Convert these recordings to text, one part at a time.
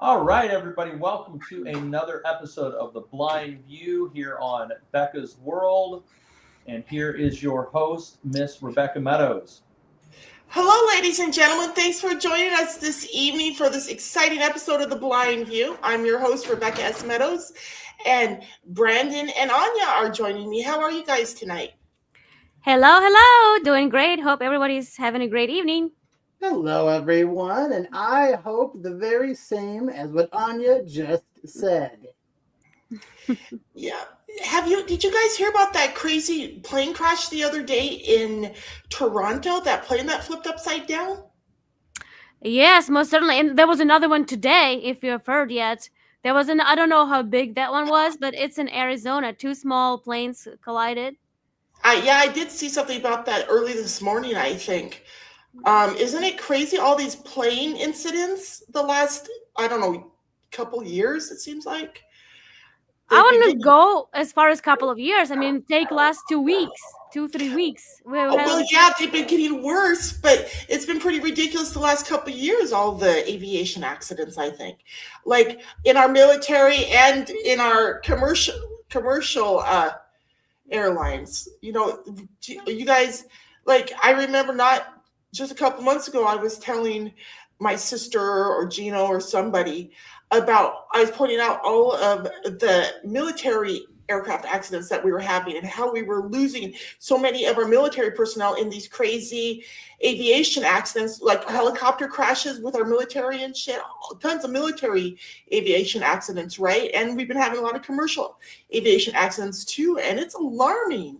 All right, everybody, welcome to another episode of The Blind View here on Becca's World. And here is your host, Miss Rebecca Meadows. Hello, ladies and gentlemen. Thanks for joining us this evening for this exciting episode of The Blind View. I'm your host, Rebecca S. Meadows, and Brandon and Anya are joining me. How are you guys tonight? Hello. Doing great. Hope everybody's having a great evening. Hello, everyone, and I hope the very same as what Anya just said. Yeah. Did you guys hear about that crazy plane crash the other day in Toronto? That plane that flipped upside down? Yes, most certainly. And there was another one today, if you have heard yet. I don't know how big that one was, but it's in Arizona. Two small planes collided. I did see something about that early this morning, I think. Isn't it crazy all these plane incidents the last, I don't know, couple years, it seems like? I They've been wouldn't getting. go as far as couple of years. I mean, take last 2 weeks, 3 weeks. We Oh, had well, yeah, they've been getting worse, but it's been pretty ridiculous the last couple of years, all the aviation accidents, I think. Like in our military and in our commercial airlines. You guys, like, I remember not just a couple months ago, I was telling my sister or Gino or somebody I was pointing out all of the military aircraft accidents that we were having and how we were losing so many of our military personnel in these crazy aviation accidents, like helicopter crashes with our military and shit, tons of military aviation accidents, right? And we've been having a lot of commercial aviation accidents too, and it's alarming.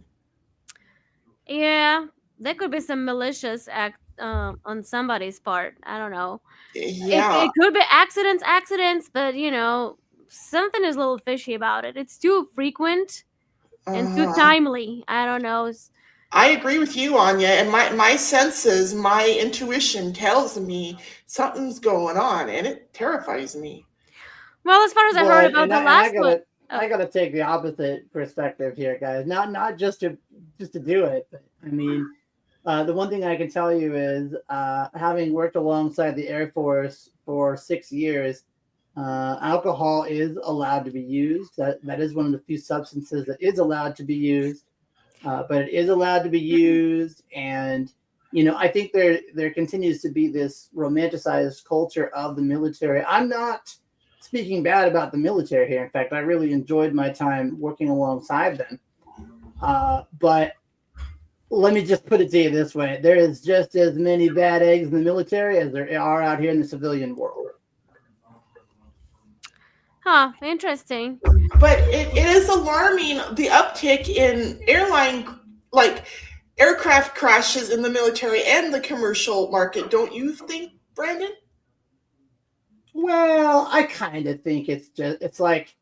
Yeah, there could be some malicious act on somebody's part. I don't know. It Yeah. it could be accidents, but something is a little fishy about it. It's too frequent and too uh timely. I don't know. I agree with you, Anya, and my senses, my intuition tells me something's going on, and it terrifies me. Well, as far as I Well, heard about and the I last one. gotta Oh, I gotta take the opposite perspective here, guys. Not just to do it, but I mean, the one thing I can tell you is, having worked alongside the Air Force for 6 years, alcohol is allowed to be used. That is one of the few substances that is allowed to be used, but it is allowed to be used. And I think there continues to be this romanticized culture of the military. I'm not speaking bad about the military here. In fact, I really enjoyed my time working alongside them. But let me just put it to you this way: there is just as many bad eggs in the military as there are out here in the civilian world. interesting. But it is alarming the uptick in like aircraft crashes in the military and the commercial market, don't you think, Brandon? Well, I kind of think it's like,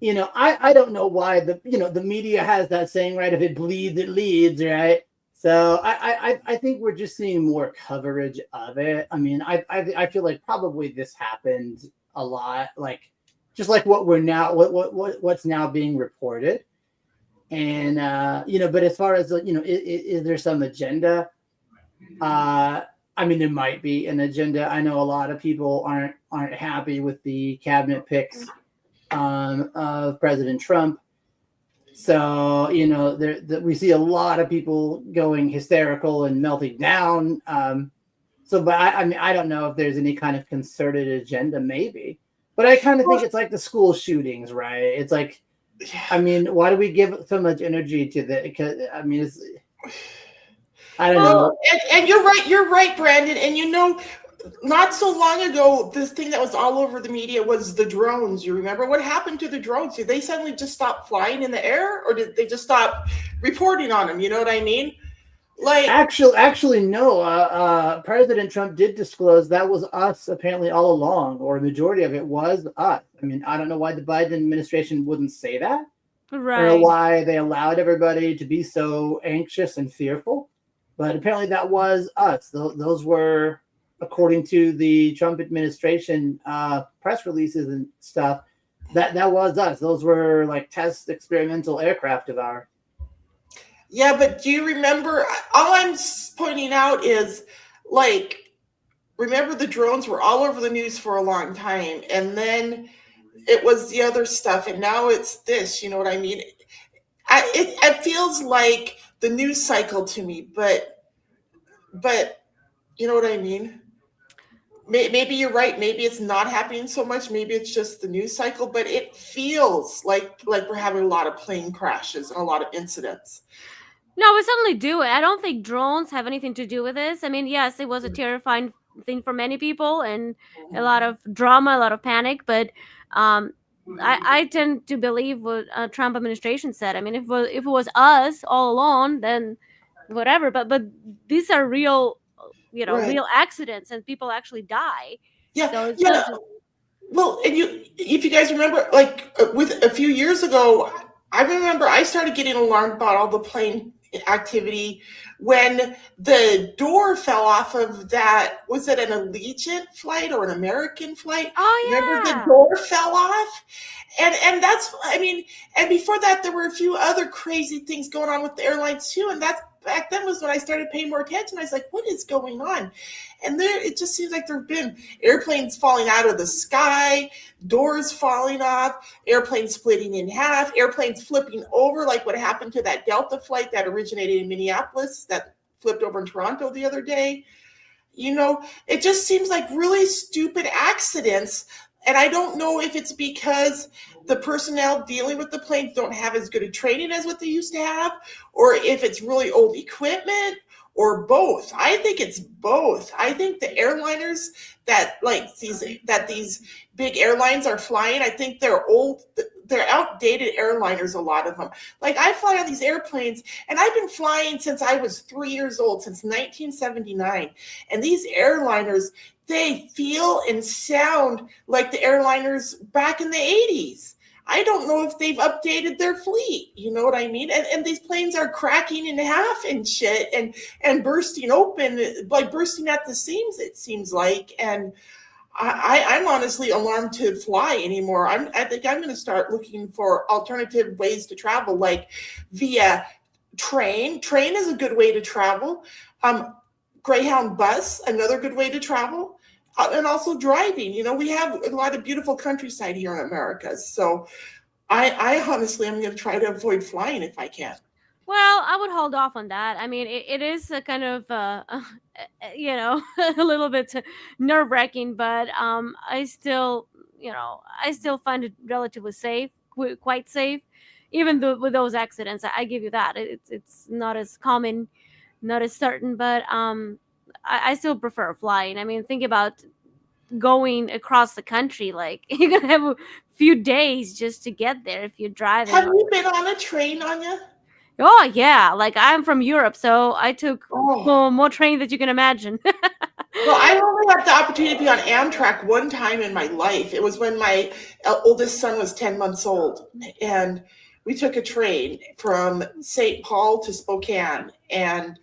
I don't know why the media has that saying, right? If it bleeds, it leads, right? So I think we're just seeing more coverage of it. I mean, I feel like probably this happened a lot, like just like what we're now what's now being reported. And but as far as is there some agenda? I mean, there might be an agenda. I know a lot of people aren't happy with the cabinet picks of President Trump. So we see a lot of people going hysterical and melting down. But I mean, I don't know if there's any kind of concerted agenda, maybe. But I kind of think it's like the school shootings, right? It's like, I mean, why do we give so much energy to that? Because I mean, I don't Well, know. and you're right, Brandon. And not so long ago, this thing that was all over the media was the drones. You remember what happened to the drones? Did they suddenly just stop flying in the air, or did they just stop reporting on them? You know what I mean? Like, Actually, no. President Trump did disclose that was us apparently all along, or a majority of it was us. I mean, I don't know why the Biden administration wouldn't say that. I don't know Right. why they allowed everybody to be so anxious and fearful, but apparently that was us. Those were, according to the Trump administration press releases and stuff, that was us. Those were like test experimental aircraft of ours. yeah, but do you remember? All I'm pointing out is, like, remember the drones were all over the news for a long time, and then it was the other stuff, and now it's this. You know what I mean? It feels like the news cycle to me, but you know what I mean? Maybe you're right. Maybe it's not happening so much. Maybe it's just the news cycle, but it feels like we're having a lot of plane crashes and a lot of incidents. No, we certainly do. I don't think drones have anything to do with this. I mean, yes, it was a terrifying thing for many people and a lot of drama, a lot of panic. But um, I tend to believe what Trump administration said. I mean, if it was us all alone, then whatever. But these are real, Right. real accidents, and people actually die. Yeah. So it's Yeah. not just. Well, and if you guys remember, like with a few years ago, I remember I started getting alarmed about all the plane activity when the door fell off of that. Was it an Allegiant flight or an American flight? Remember Oh the yeah. door fell off, and that's, I mean, and before that there were a few other crazy things going on with the airlines too, and that's back then was when I started paying more attention. I was like, what is going on? And there, it just seems like there have been airplanes falling out of the sky, doors falling off, airplanes splitting in half, airplanes flipping over, like what happened to that Delta flight that originated in Minneapolis that flipped over in Toronto the other day. You know, it just seems like really stupid accidents. And I don't know if it's because the personnel dealing with the planes don't have as good a training as what they used to have, or if it's really old equipment, or both. I think it's both. I think the airliners these big airlines are flying, I think they're old, they're outdated airliners, a lot of them. Like I fly on these airplanes, and I've been flying since I was 3 years old, since 1979. And these airliners, they feel and sound like the airliners back in the 80s. I don't know if they've updated their fleet. You know what I mean? And these planes are cracking in half and shit, and bursting open, like bursting at the seams, it seems like. And I'm honestly alarmed to fly anymore. I think I'm going to start looking for alternative ways to travel, like via train. Train is a good way to travel. Greyhound bus, another good way to travel. And also driving. You know, we have a lot of beautiful countryside here in America. So I honestly am going to try to avoid flying if I can. Well, I would hold off on that. I mean, it is a kind of, a little bit nerve wracking, but I still find it relatively safe, quite safe, even though with those accidents. I give you that. It's not as common, not as certain, but I still prefer flying. I mean, think about going across the country. Like you're gonna have a few days just to get there if you're driving. Have you been on a train, Anya? Oh yeah, like I'm from Europe, so I took Oh. more train than you can imagine. Well, I only had the opportunity to be on Amtrak one time in my life. It was when my oldest son was 10 months old. And we took a train from St. Paul to Spokane. And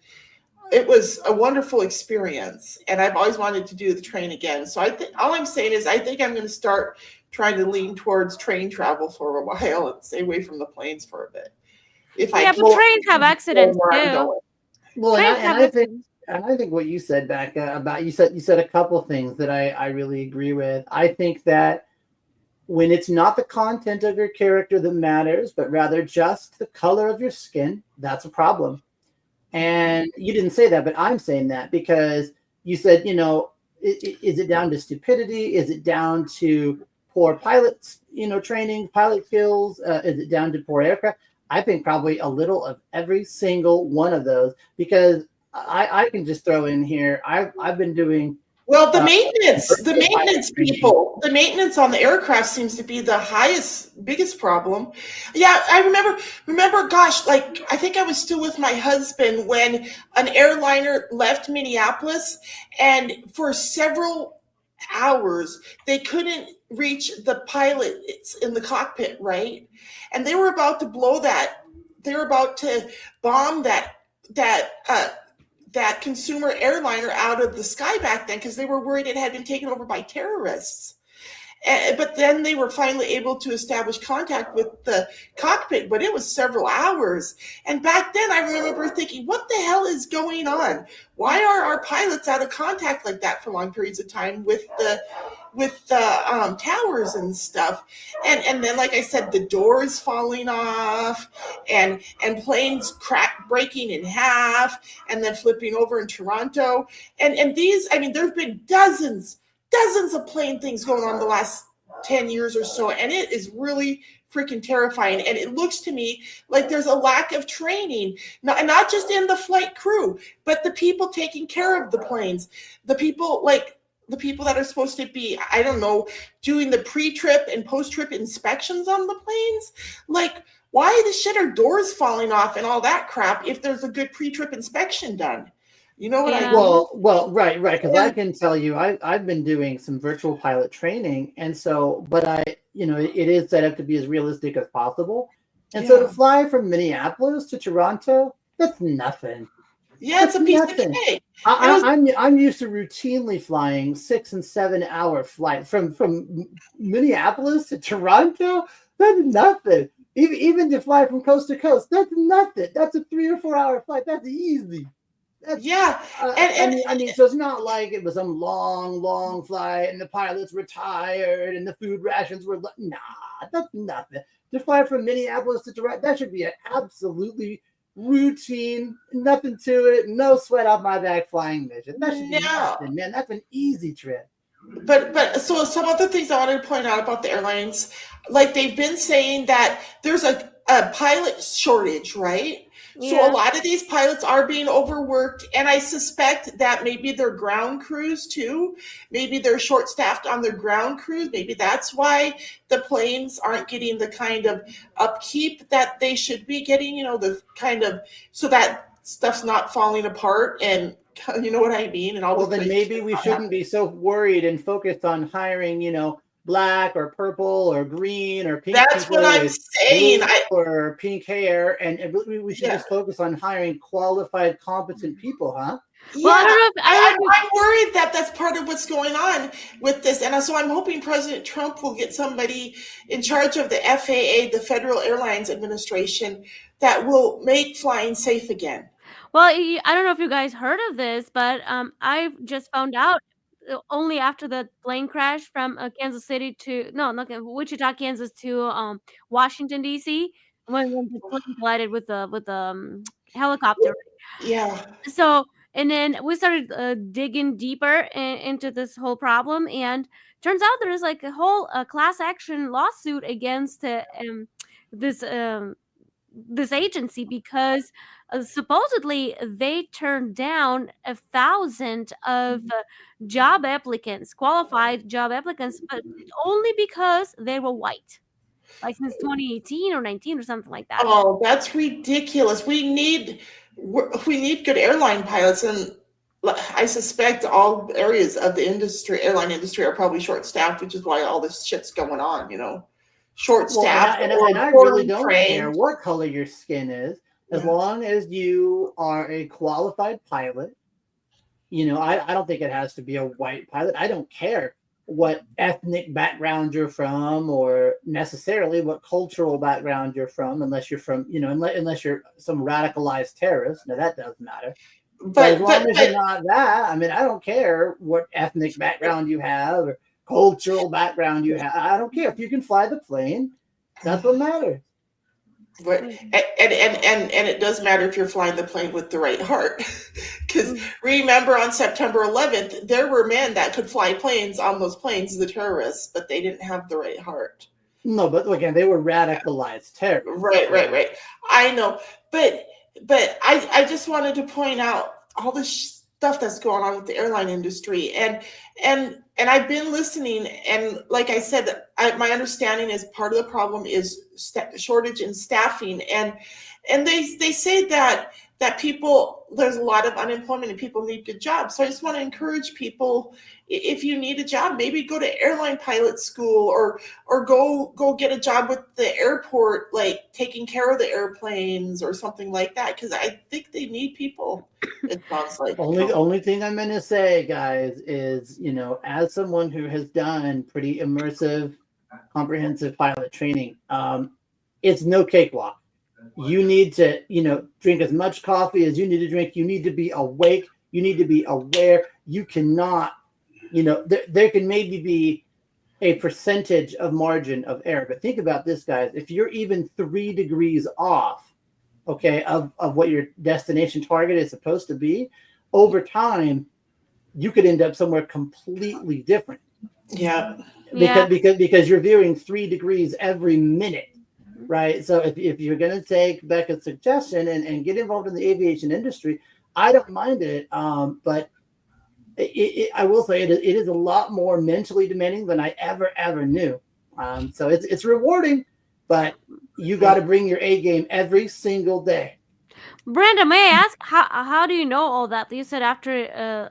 it was a wonderful experience. And I've always wanted to do the train again. So I think all I'm saying is I think I'm going to start trying to lean towards train travel for a while and stay away from the planes for a bit. If I Yeah, can but trains have accidents where I'm too. going. Well, Trains have accidents. and I think what you said, Becca, about you said a couple things that I really agree with. I think that when it's not the content of your character that matters, but rather just the color of your skin, that's a problem. And you didn't say that, but I'm saying that because you said, is it down to stupidity? Is it down to poor pilots, training, pilot skills? Is it down to poor aircraft? I think probably a little of every single one of those, because I can just throw in here. I've been doing. Well, the maintenance people, the maintenance on the aircraft seems to be the biggest problem. Yeah, I remember, gosh, like I think I was still with my husband when an airliner left Minneapolis, and for several hours they couldn't reach the pilots in the cockpit, right? And they were about to blow that. They were about to bomb that consumer airliner out of the sky back then because they were worried it had been taken over by terrorists. But then they were finally able to establish contact with the cockpit, but it was several hours. And back then I remember thinking, what the hell is going on? Why are our pilots out of contact like that for long periods of time with the towers and stuff? And then, like I said, the doors falling off, and planes breaking in half, and then flipping over in Toronto. And these, I mean, there've been dozens of plane things going on the last 10 years or so, and it is really freaking terrifying. And it looks to me like there's a lack of training, not just in the flight crew, but the people taking care of the planes, the people that are supposed to be, I don't know, doing the pre-trip and post-trip inspections on the planes. Like, why the shit are doors falling off and all that crap if there's a good pre-trip inspection done? You know what I mean? Well, right. Because I can tell you, I've been doing some virtual pilot training, and so, but it is set up to be as realistic as possible. And so to fly from Minneapolis to Toronto, that's nothing. Yeah, it's a piece of cake. I'm used to routinely flying 6 and 7 hour flights from Minneapolis to Toronto. That's nothing. Even to fly from coast to coast, that's nothing. That's a 3 or 4 hour flight. That's easy. So it's not like it was some long flight and the pilots were tired and the food rations were that's nothing. To fly from Minneapolis to Toronto, that should be an absolutely routine, nothing to it, no sweat off my back flying mission. That should be nothing, man. That's an easy trip. But so some other things I wanted to point out about the airlines, like they've been saying that there's a pilot shortage, right? Yeah. So a lot of these pilots are being overworked, and I suspect that maybe their ground crews too. Maybe they're short-staffed on their ground crews. Maybe that's why the planes aren't getting the kind of upkeep that they should be getting, the kind of, so that stuff's not falling apart, and you know what I mean? And all. Well, then maybe we shouldn't be so worried and focused on hiring, black or purple or green or pink. That's what I'm saying. Or pink hair, and we should just focus on hiring qualified, competent people, huh? Well, I'm worried that that's part of what's going on with this, and so I'm hoping President Trump will get somebody in charge of the FAA, the Federal Airlines Administration, that will make flying safe again. Well, I don't know if you guys heard of this, but I've just found out only after the plane crash from Kansas City to Wichita, Kansas to Washington D.C. when the plane collided with the helicopter. Yeah. So and then we started digging deeper into this whole problem, and turns out there is like a whole class action lawsuit against this agency because supposedly they turned down 1,000 of job applicants, qualified job applicants, but only because they were white, like since 2018 or 19 or something like that. Oh, that's ridiculous. We need good airline pilots, and I suspect all areas of the airline industry are probably short-staffed, which is why all this shit's going on, short-staffed. And I really don't care what color your skin is, as long as you are a qualified pilot. I don't think it has to be a white pilot. I don't care what ethnic background you're from or necessarily what cultural background you're from, unless you're from, unless you're some radicalized terrorist. Now that doesn't matter. But as long as you're not that, I don't care what ethnic background you have or cultural background you have. I don't care. If you can fly the plane, that's what matters. But and it does matter if you're flying the plane with the right heart, because remember on September 11th there were men that could fly planes on those planes, the terrorists, but they didn't have the right heart. No, but again, they were radicalized terrorists. Right. I know, but I just wanted to point out all the stuff that's going on with the airline industry, and I've been listening, and like I said, my understanding is part of the problem is shortage in staffing, and they say that that people, there's a lot of unemployment and people need good jobs. So I just want to encourage people, if you need a job, maybe go to airline pilot school, or go get a job with the airport, like taking care of the airplanes or something like that, because I think they need people. It sounds like. Only thing I'm going to say, guys, is, as someone who has done pretty immersive, comprehensive pilot training, it's no cakewalk. You need to, drink as much coffee as you need to drink. You need to be awake. You need to be aware. You cannot, there can maybe be a percentage of margin of error. But think about this, guys. If you're even 3 degrees off, okay, of what your destination target is supposed to be, over time, you could end up somewhere completely different. Yeah. Because you're veering 3 degrees every minute. Right. So if you're going to take Becca's suggestion and get involved in the aviation industry, I don't mind it. But I will say it is a lot more mentally demanding than I ever knew. So it's rewarding, but you got to bring your A game every single day. Brenda, may I ask, how do you know all that? You said after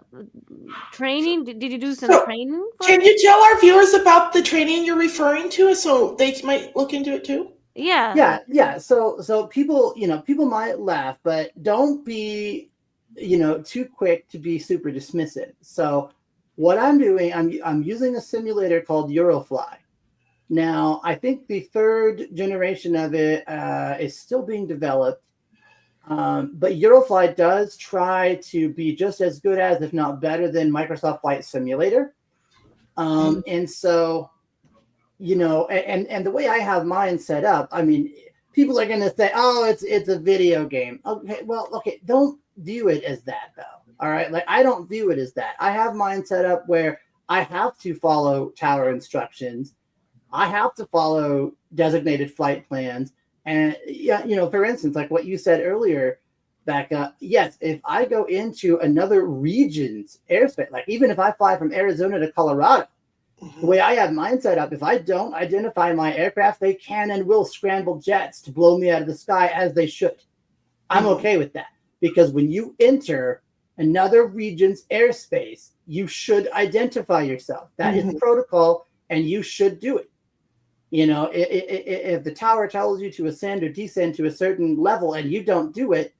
training, did you do some training? Can you tell our viewers about the training you're referring to, so they might look into it too? Yeah. So people, people might laugh, but don't be, too quick to be super dismissive. So what I'm doing, I'm using a simulator called Eurofly. Now, I think the 3rd generation of it is still being developed. But Eurofly does try to be just as good as, if not better than, Microsoft Flight Simulator. And so, and the way I have mine set up, I mean, people are going to say, oh, it's a video game. Okay, don't view it as that, though. All right, like, I don't view it as that. I have mine set up where I have to follow tower instructions. I have to follow designated flight plans. And, for instance, like what you said earlier, Becca, yes, if I go into another region's airspace, like even if I fly from Arizona to Colorado, the way I have mine set up, if I don't identify my aircraft, they can and will scramble jets to blow me out of the sky, as they should. I'm okay with that, because when you enter another region's airspace, you should identify yourself. That is protocol, and you should do it. If the tower tells you to ascend or descend to a certain level and you don't do it,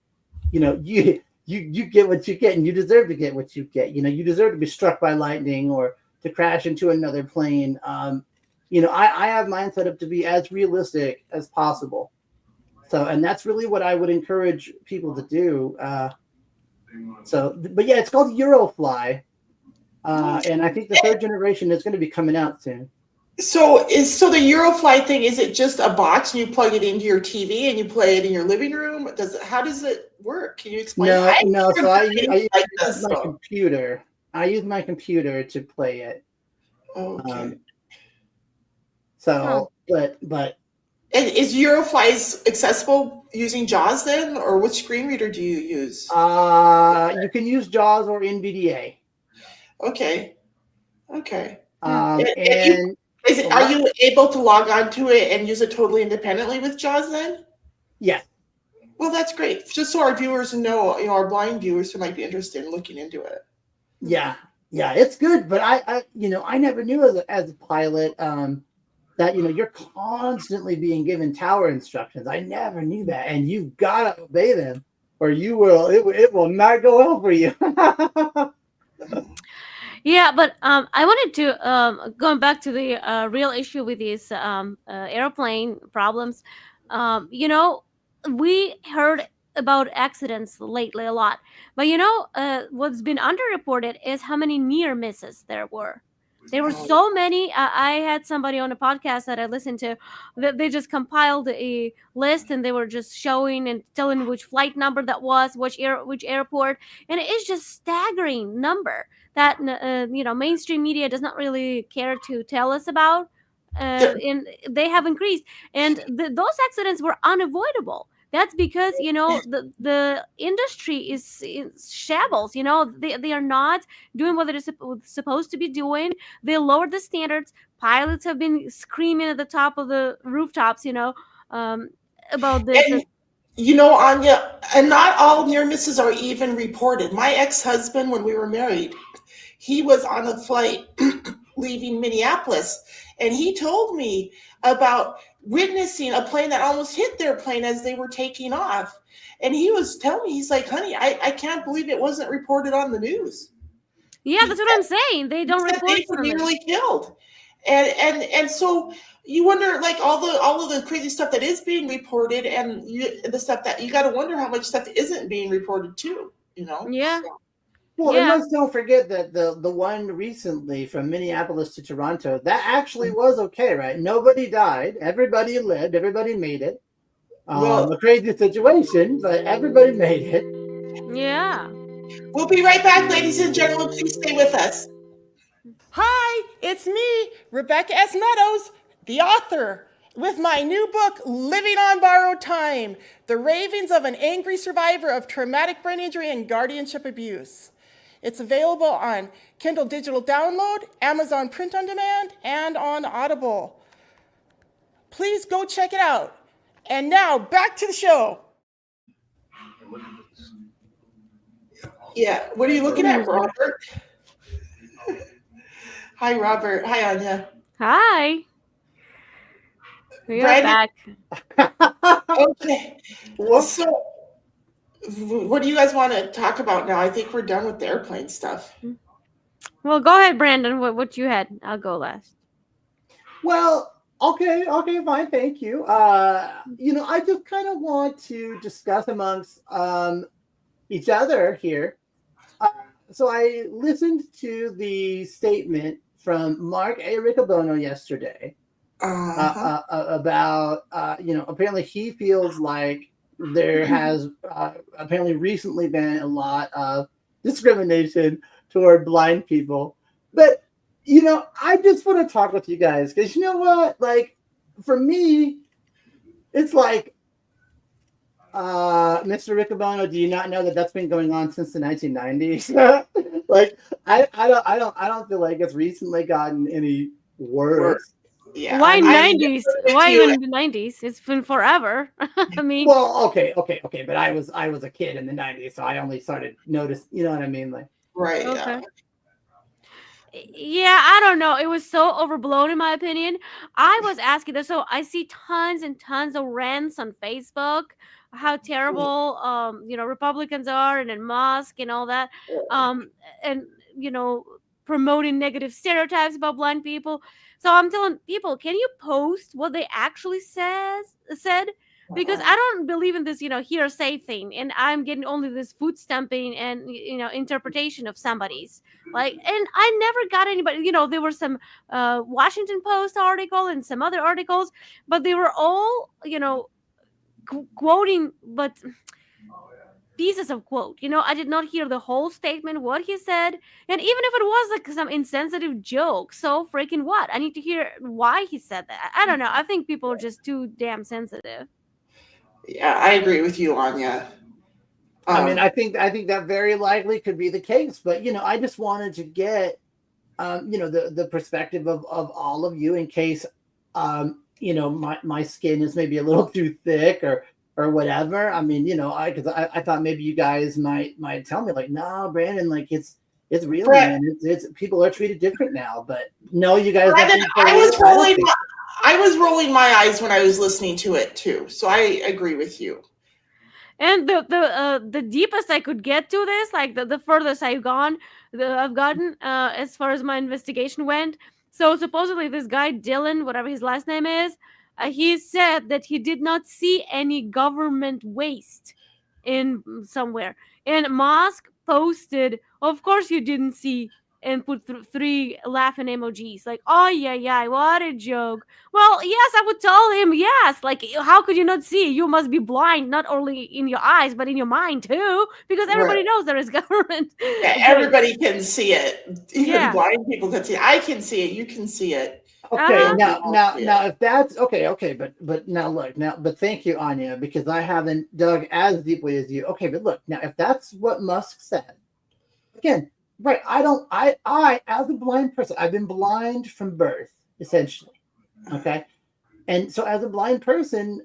you get what you get, and you deserve to get what you get. You deserve to be struck by lightning or to crash into another plane. I have mine set up to be as realistic as possible. So, and that's really what I would encourage people to do. But yeah, it's called Eurofly. And I think the 3rd generation is going to be coming out soon. So the Eurofly thing, is it just a box and you plug it into your TV and you play it in your living room? How does it work? Can you explain? No. So I use my computer. I use my computer to play it. Okay. But and is Eurofly accessible using JAWS then, or which screen reader do you use? You can use JAWS or NVDA. Okay. Are you able to log on to it and use it totally independently with JAWS then? Yeah. Well, that's great. Just so our viewers know, our blind viewers who might be interested in looking into it. Yeah, it's good, but I never knew as a pilot that you're constantly being given tower instructions. I never knew that, and you've got to obey them, or you will. It will not go well for you. Yeah, but I wanted to going back to the real issue with these airplane problems. We heard about accidents lately a lot, but what's been underreported is how many near misses there were. There were so many. I had somebody on a podcast that I listened to that they just compiled a list, and they were just showing and telling which flight number that was, which airport, and it's just staggering number that mainstream media does not really care to tell us about. And they have increased, and those accidents were unavoidable. That's because the industry is in shambles. They are not doing what they're supposed to be doing. They lowered the standards. Pilots have been screaming at the top of the rooftops, about this. You know, Anya, and not all near misses are even reported. My ex-husband, when we were married, he was on a flight leaving Minneapolis, and he told me about witnessing a plane that almost hit their plane as they were taking off. And he was telling me, he's like, honey, I can't believe it wasn't reported on the news. Yeah, that's what I'm saying. They don't report They were some of it. nearly killed. And so you wonder, like, all of the crazy stuff that is being reported, and the stuff that you got to wonder how much stuff isn't being reported too. You know? Yeah. So, Well, and Yeah. let's don't forget that the one recently from Minneapolis to Toronto, that actually was okay, right? Nobody died, everybody lived, everybody made it. Well- A crazy situation, but everybody made it. Yeah. we'll be right back, ladies and gentlemen. Please stay with us. Hi, it's me, Rebecca S. Meadows, the author, with my new book, Living on Borrowed Time: The Ravings of an Angry Survivor of Traumatic Brain Injury and Guardianship Abuse. It's available on Kindle Digital Download, Amazon Print on Demand, and on Audible. Please go check it out. And now, back to the show. Yeah, what are you looking at, Robert? Hi, Robert. Hi, Anya. Hi. We are Brandon? back. Okay. Whoops. So, what do you guys want to talk about now? I think we're done with the airplane stuff. Well, go ahead, Brandon. What you had? I'll go last. Well, okay, fine, thank you. I just kind of want to discuss amongst each other here. So I listened to the statement from Mark A. Riccobono yesterday about, apparently he feels like there has apparently recently been a lot of discrimination toward blind people. But, I just want to talk with you guys because you know what? Like, for me, it's like, Mr. Riccobono, do you not know that that's been going on since the 1990s? Like, I don't feel like it's recently gotten any worse. Yeah. Why I 90s? Why even the 90s? It's been forever. I mean, Well, okay, but I was a kid in the 90s, so I only started notice. You know what I mean? Like, right. okay. Yeah, I don't know. It was so overblown in my opinion. I was asking this, so I see tons and tons of rants on Facebook how terrible Republicans are, and then Musk and all that. And promoting negative stereotypes about blind people. So I'm telling people, can you post what they actually said? Because I don't believe in this, hearsay thing, and I'm getting only this food stamping and interpretation of somebody's. Like, and I never got anybody. There were some Washington Post article and some other articles, but they were all quoting, but pieces of quote. I did not hear the whole statement, what he said, and even if it was like some insensitive joke, so freaking what? I need to hear why he said that. I don't know. I think people are just too damn sensitive. Yeah, I agree with you, Anya. I mean, I think that very likely could be the case, but I just wanted to get the perspective of all of you in case my skin is maybe a little too thick or whatever. I mean, because I thought maybe you guys might tell me like, no, Brandon, like it's real, man. It's people are treated different now, but no, you guys. Brandon, I was rolling my eyes when I was listening to it too, so I agree with you. And the deepest I could get to this, like the furthest I've gotten as far as my investigation went. So supposedly this guy Dylan, whatever his last name is, he said that he did not see any government waste in somewhere. And Musk posted, of course you didn't see, and put three laughing emojis. Like, oh yeah, what a joke. Well, yes, I would tell him, yes. Like, how could you not see? You must be blind, not only in your eyes, but in your mind too, because everybody knows there is government. Yeah, everybody can see it. Even Yeah. blind people can see it. I can see it. You can see it. Okay, now if that's okay, but now look, but thank you, Anya, because I haven't dug as deeply as you. Okay, but look, now if that's what Musk said, again, right, I as a blind person, I've been blind from birth, essentially. Okay. And so as a blind person,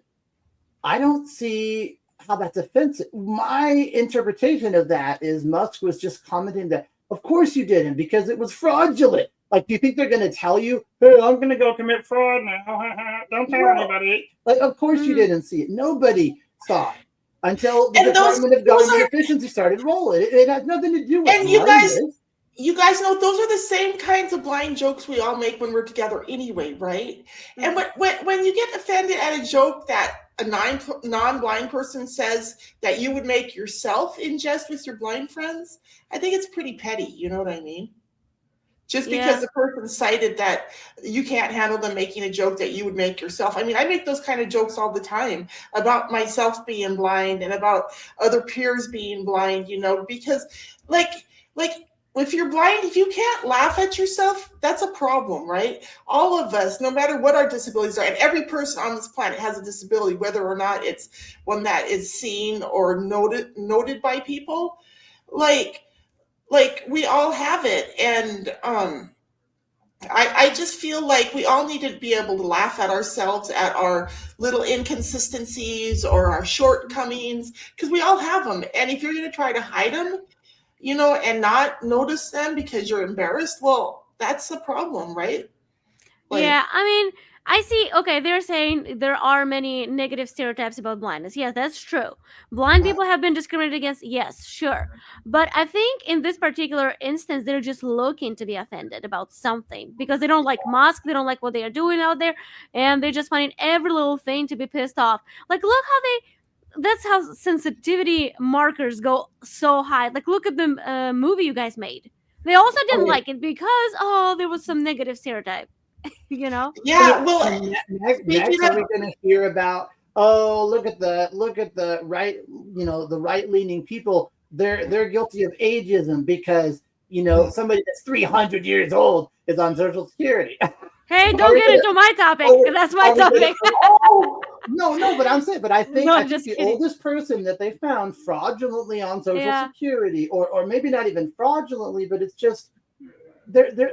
I don't see how that's offensive. My interpretation of that is Musk was just commenting that, of course you didn't, because it was fraudulent. Like, do you think they're going to tell you, hey, I'm going to go commit fraud now? Don't tell anybody. Like, of course you didn't see it. Nobody saw it until the Department of Government Efficiency started rolling. It has nothing to do with and you guys know those are the same kinds of blind jokes we all make when we're together anyway, right? And when you get offended at a joke that a non-blind person says that you would make yourself in jest with your blind friends, I think it's pretty petty. You know what I mean? Just because the person cited that you can't handle them making a joke that you would make yourself. I mean, I make those kind of jokes all the time about myself being blind and about other peers being blind, you know, because like if you're blind, if you can't laugh at yourself, that's a problem, right? All of us, no matter what our disabilities are, and every person on this planet has a disability, whether or not it's one that is seen or noted by people, like we all have it. And I just feel like we all need to be able to laugh at ourselves, at our little inconsistencies or our shortcomings, because we all have them. And if you're going to try to hide them, you know, and not notice them because you're embarrassed, well, that's the problem, right? Yeah, I mean, I see. Okay, they're saying there are many negative stereotypes about blindness. Yes, that's true. Blind people have been discriminated against. Yes, sure. But I think in this particular instance, they're just looking to be offended about something because they don't like Musk. They don't like what they are doing out there. And they're just finding every little thing to be pissed off. Like, look how that's how sensitivity markers go so high. Like, look at the movie you guys made. They also didn't like it because, there was some negative stereotype. You know? Yeah, well, next are we going to hear about, look at the right, you know, the right-leaning people, they're guilty of ageism because, you know, somebody that's 300 years old is on Social Security. Hey, don't get into my topic. That's my topic. No, but I'm saying, but I think, just the kidding. oldest person that they found fraudulently on Social Security, or maybe not even fraudulently, but it's just they're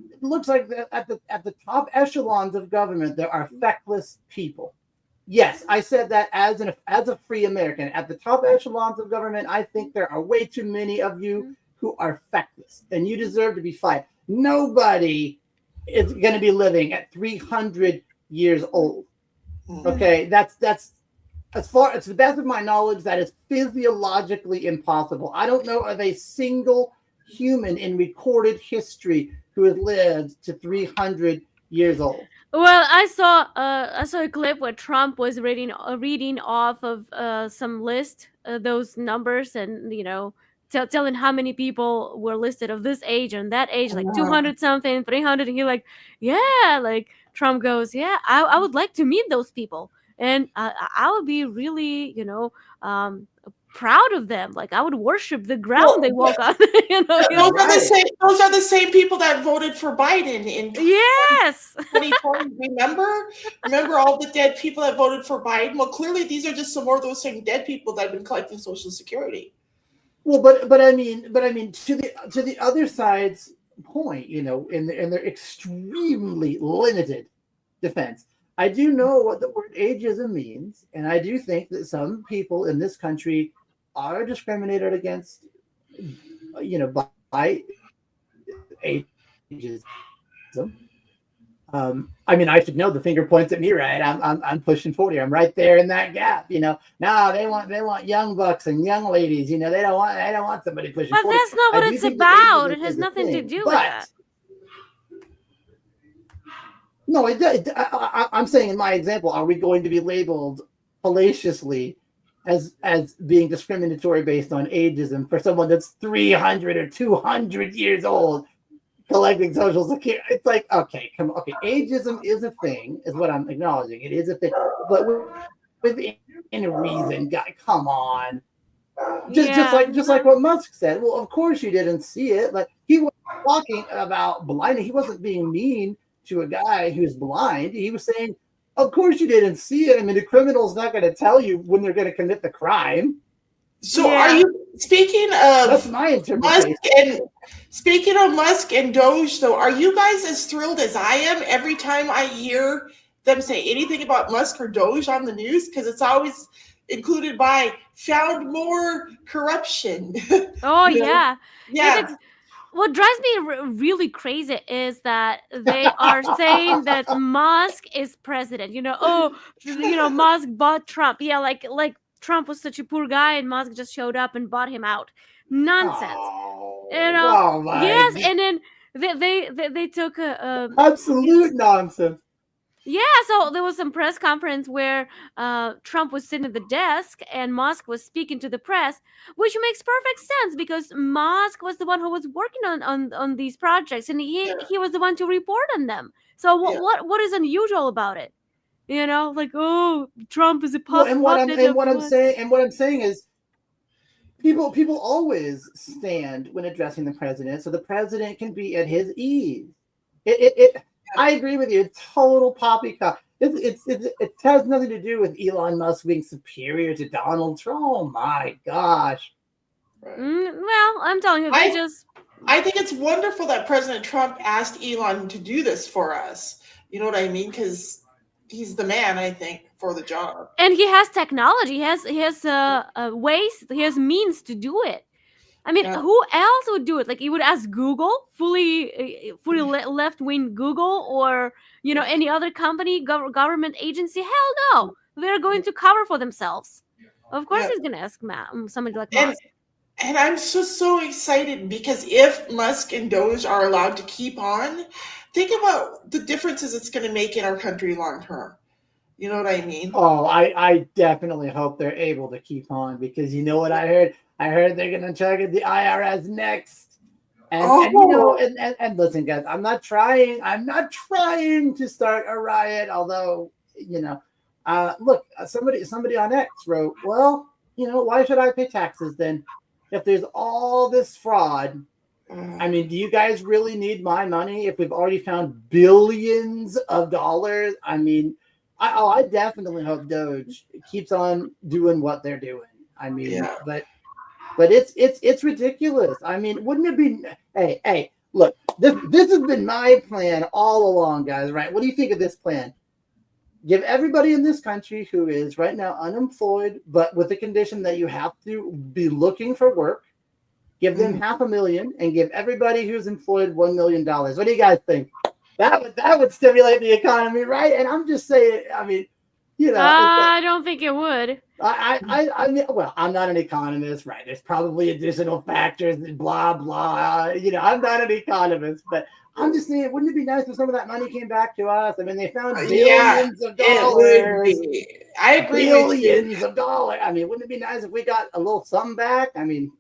it looks like at the top echelons of government there are feckless people. Yes, I said that as a free American. At the top echelons of government, I think there are way too many of you who are feckless, and you deserve to be fired. Nobody is going to be living at 300 years old. Okay, that's as far as the best of my knowledge, that is physiologically impossible. I don't know of a single human in recorded history who has lived to 300 years old. Well, I saw a clip where Trump was reading off of some list, those numbers, and you know, telling how many people were listed of this age and that age, like 200 something, 300, and he like Trump goes, yeah, I would like to meet those people, and I would be really, you know, proud of them. Like, I would worship the ground they walk on. You know, those are the same people that voted for Biden in 2020. Remember all the dead people that voted for Biden? Well, clearly these are just some more of those same dead people that have been collecting Social Security. Well, but I mean to the other side's point, you know, in their extremely limited defense, I do know what the word ageism means, and I do think that some people in this country are discriminated against, you know, by ageism. I mean, I should know. The finger points at me, right? I'm pushing 40. I'm right there in that gap. You know, now they want young bucks and young ladies. You know, they don't want somebody pushing 40. But that's not what it's about. It has nothing to do with that. No, I'm saying in my example, are we going to be labeled fallaciously as being discriminatory based on ageism for someone that's 300 or 200 years old collecting Social Security? It's like, okay, come on. Okay, ageism is a thing, is what I'm acknowledging. It is a thing, but within a reason, guy, come on. Just like what Musk said. Well, of course you didn't see it. Like, he was talking about blindness. He wasn't being mean to a guy who's blind. He was saying, of course you didn't see it. I mean, the criminal's not going to tell you when they're going to commit the crime. So are you, speaking of That's my interpretation. Speaking of Musk and Doge, though, are you guys as thrilled as I am every time I hear them say anything about Musk or Doge on the news? Because it's always, included by found more corruption. Oh You know? yeah. Yeah. What drives me really crazy is that they are saying that Musk is president. Musk bought Trump. Yeah, like Trump was such a poor guy and Musk just showed up and bought him out. Nonsense. Oh Yes, my, and then they took absolute nonsense. yeah, so there was some press conference where Trump was sitting at the desk and Musk was speaking to the press, which makes perfect sense because Musk was the one who was working on these projects and Yeah. he was the one to report on them. So Yeah. what is unusual about it? Like, oh, Trump is a Well, and what puppet of I'm Musk. saying, is people always stand when addressing the president, so the president can be at his ease. I agree with you. It's total poppycock. It has nothing to do with Elon Musk being superior to Donald Trump. Oh my gosh. Right. Well, I'm telling you, I think it's wonderful that President Trump asked Elon to do this for us. You know what I mean? Because he's the man, I think, for the job. and he has technology. He has ways. He has means to do it. I mean, Yeah. who else would do it? Like, you would ask Google, fully left wing Google, or any other company, government agency? Hell no, they're going to cover for themselves. Of course, Yeah. he's going to ask somebody like And Musk. and I'm so excited because if Musk and Doge are allowed to keep on, think about the differences it's going to make in our country long term. You know what I mean? Oh, I definitely hope they're able to keep on, because you know what I heard? I heard they're gonna target the IRS next. And listen, guys, I'm not trying to start a riot, although look, somebody on X wrote, well, why should I pay taxes then if there's all this fraud? I mean, do you guys really need my money if we've already found billions of dollars? I mean, I definitely hope Doge keeps on doing what they're doing. I mean, Yeah. but it's ridiculous. I mean, wouldn't it be? Hey, look, this has been my plan all along, guys. Right? What do you think of this plan? Give everybody in this country who is right now unemployed, but with the condition that you have to be looking for work, give them $500,000 and give everybody who's employed $1 million. What do you guys think? That would stimulate the economy, right? And I'm just saying, I mean, I don't think it would. I mean, well, I'm not an economist, right? There's probably additional factors, blah blah. I'm not an economist, but I'm just saying, wouldn't it be nice if some of that money came back to us? I mean, they found billions of dollars. It would be. I agree billions of dollars. I mean, wouldn't it be nice if we got a little something back? I mean,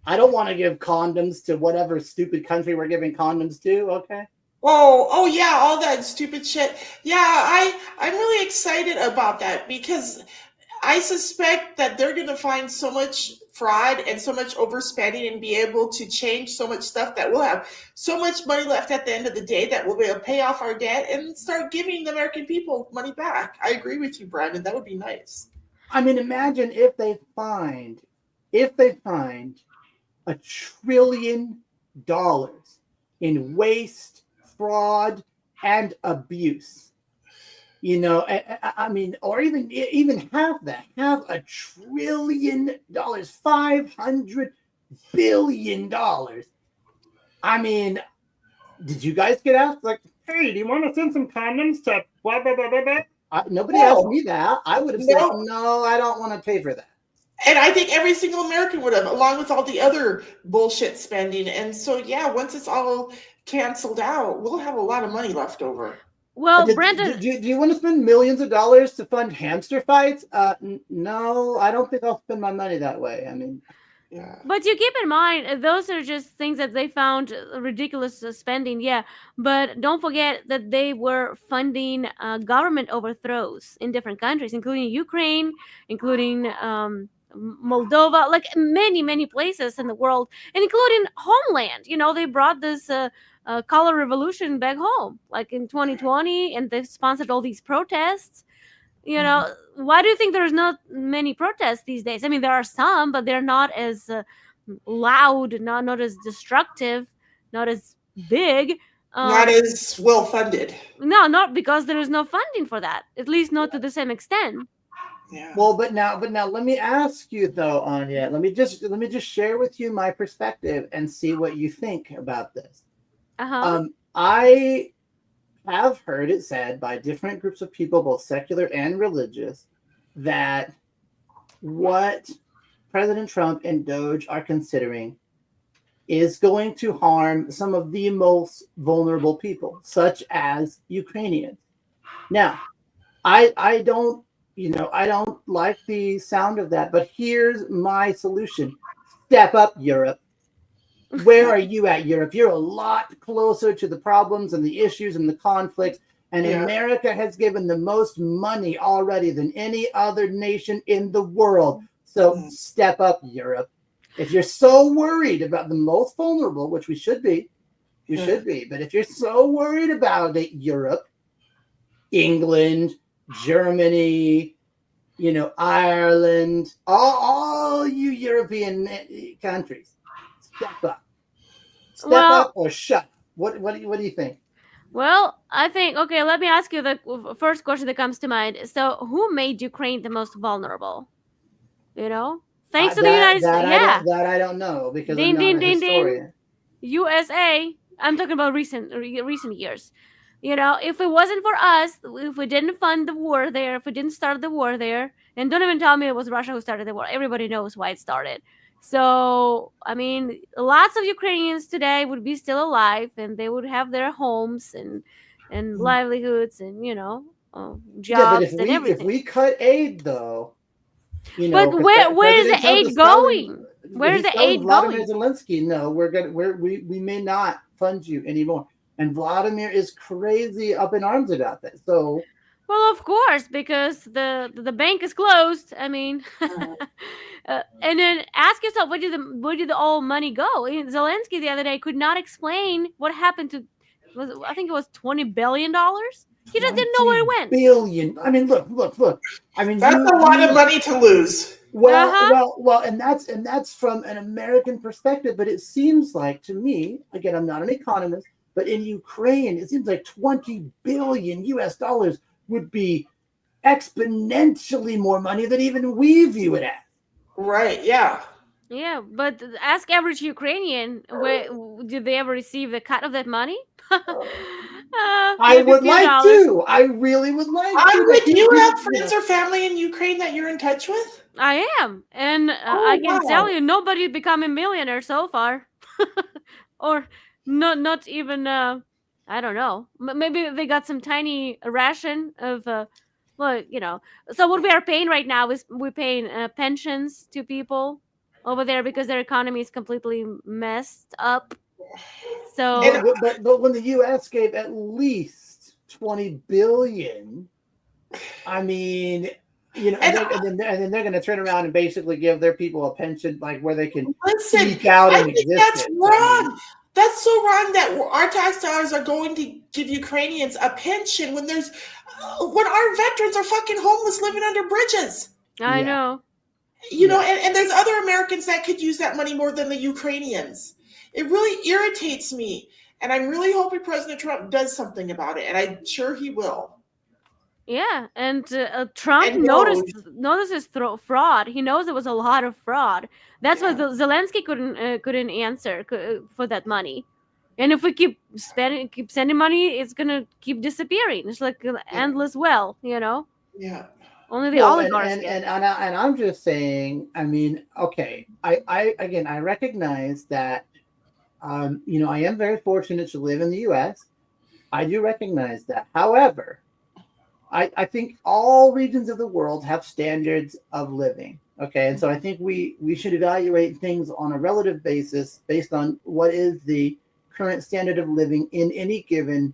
I don't want to give condoms to whatever stupid country we're giving condoms to. Okay. Oh yeah, all that stupid shit. Yeah, I'm really excited about that because I suspect that they're going to find so much fraud and so much overspending and be able to change so much stuff that we'll have so much money left at the end of the day that we'll be able to pay off our debt and start giving the American people money back. I agree with you, Brandon. That would be nice. I mean, imagine if they find $1 trillion in waste, fraud, and abuse. I mean, or even half that, $500 trillion, $500 billion. I mean, did you guys get asked, like, hey, do you want to send some condoms to blah, blah, blah, blah, blah? Nobody asked me that. I would have said, no, I don't want to pay for that. And I think every single American would have, along with all the other bullshit spending. And so, yeah, once it's all canceled out, we'll have a lot of money left over. Well, Brandon, do you want to spend millions of dollars to fund hamster fights? No, I don't think I'll spend my money that way. I mean, yeah. But you keep in mind, those are just things that they found ridiculous spending, yeah. But don't forget that they were funding government overthrows in different countries, including Ukraine, including Moldova, like many places in the world, and including homeland. They brought this color revolution back home, like in 2020, and they sponsored all these protests. Why do you think there's not many protests these days? I mean, there are some, but they're not as loud, not as destructive, not as big. Not as well funded. No, not because there is no funding for that. At least not to the same extent. Yeah. Well, but now let me ask you though, Anya. Let me just share with you my perspective and see what you think about this. Uh-huh. I have heard it said by different groups of people, both secular and religious, that what President Trump and Doge are considering is going to harm some of the most vulnerable people, such as Ukrainians. Now, I don't, I don't like the sound of that, but here's my solution. Step up, Europe. Where are you at, Europe? You're a lot closer to the problems and the issues and the conflicts. And Yeah. America has given the most money already than any other nation in the world. So step up, Europe. If you're so worried about the most vulnerable, which we should be, but if you're so worried about it, Europe, England, Germany, Ireland, all you European countries, step up. Step Well, up or shut. What do you think? Well, I think, okay, let me ask you the first question that comes to mind. So, who made Ukraine the most vulnerable? You know? Thanks to the United States. Yeah. That I don't know because I'm Ding, not ding, a ding, ding. historian. USA. I'm talking about recent years. If it wasn't for us, if we didn't fund the war there, if we didn't start the war there, and don't even tell me it was Russia who started the war. Everybody knows why it started. So, I mean, lots of Ukrainians today would be still alive, and they would have their homes and livelihoods, and Yeah, but jobs and if everything. we cut aid though, But where is the President Trump aid is telling, going? Where's he's the telling aid Vladimir going? Zelensky, no, we may not fund you anymore. And Vladimir is crazy up in arms about that. So Well, of course, because the bank is closed. I mean, and then ask yourself, where did the all money go? Zelensky the other day could not explain what happened to. I think it was $20 billion. He just didn't know where it went. billion. I mean, look. I mean, That's a lot of money to lose. Well, and that's from an American perspective, but it seems like to me, again, I'm not an economist, but in Ukraine, it seems like 20 billion US dollars would be exponentially more money than even we view it as. Right, yeah. Yeah, but ask average Ukrainian, where did they ever receive the cut of that money? I Maybe a would few like dollars. to. I really would like to. Would you have friends or family in Ukraine that you're in touch with? I am, and Oh, I can tell wow. you, nobody's become a millionaire so far, or not even. I don't know. Maybe they got some tiny ration of. Well, So what we are paying right now is we're paying pensions to people over there because their economy is completely messed up. So, but when the U.S. gave at least 20 billion, I mean, and then they're going to turn around and basically give their people a pension, like where they can eke out an existence. That's wrong. That's so wrong that our tax dollars are going to give Ukrainians a pension when our veterans are fucking homeless living under bridges. I know. And there's other Americans that could use that money more than the Ukrainians. It really irritates me. And I'm really hoping President Trump does something about it. And I'm sure he will. Yeah, and Trump notices fraud. He knows there was a lot of fraud. That's why Zelensky couldn't answer for that money. And if we keep sending money, it's gonna keep disappearing. It's like an endless well, Yeah. Only the oligarchs and I'm just saying. I mean, okay. I recognize that. I am very fortunate to live in the U.S. I do recognize that. However, I think all regions of the world have standards of living. Okay, and so I think we should evaluate things on a relative basis based on what is the current standard of living in any given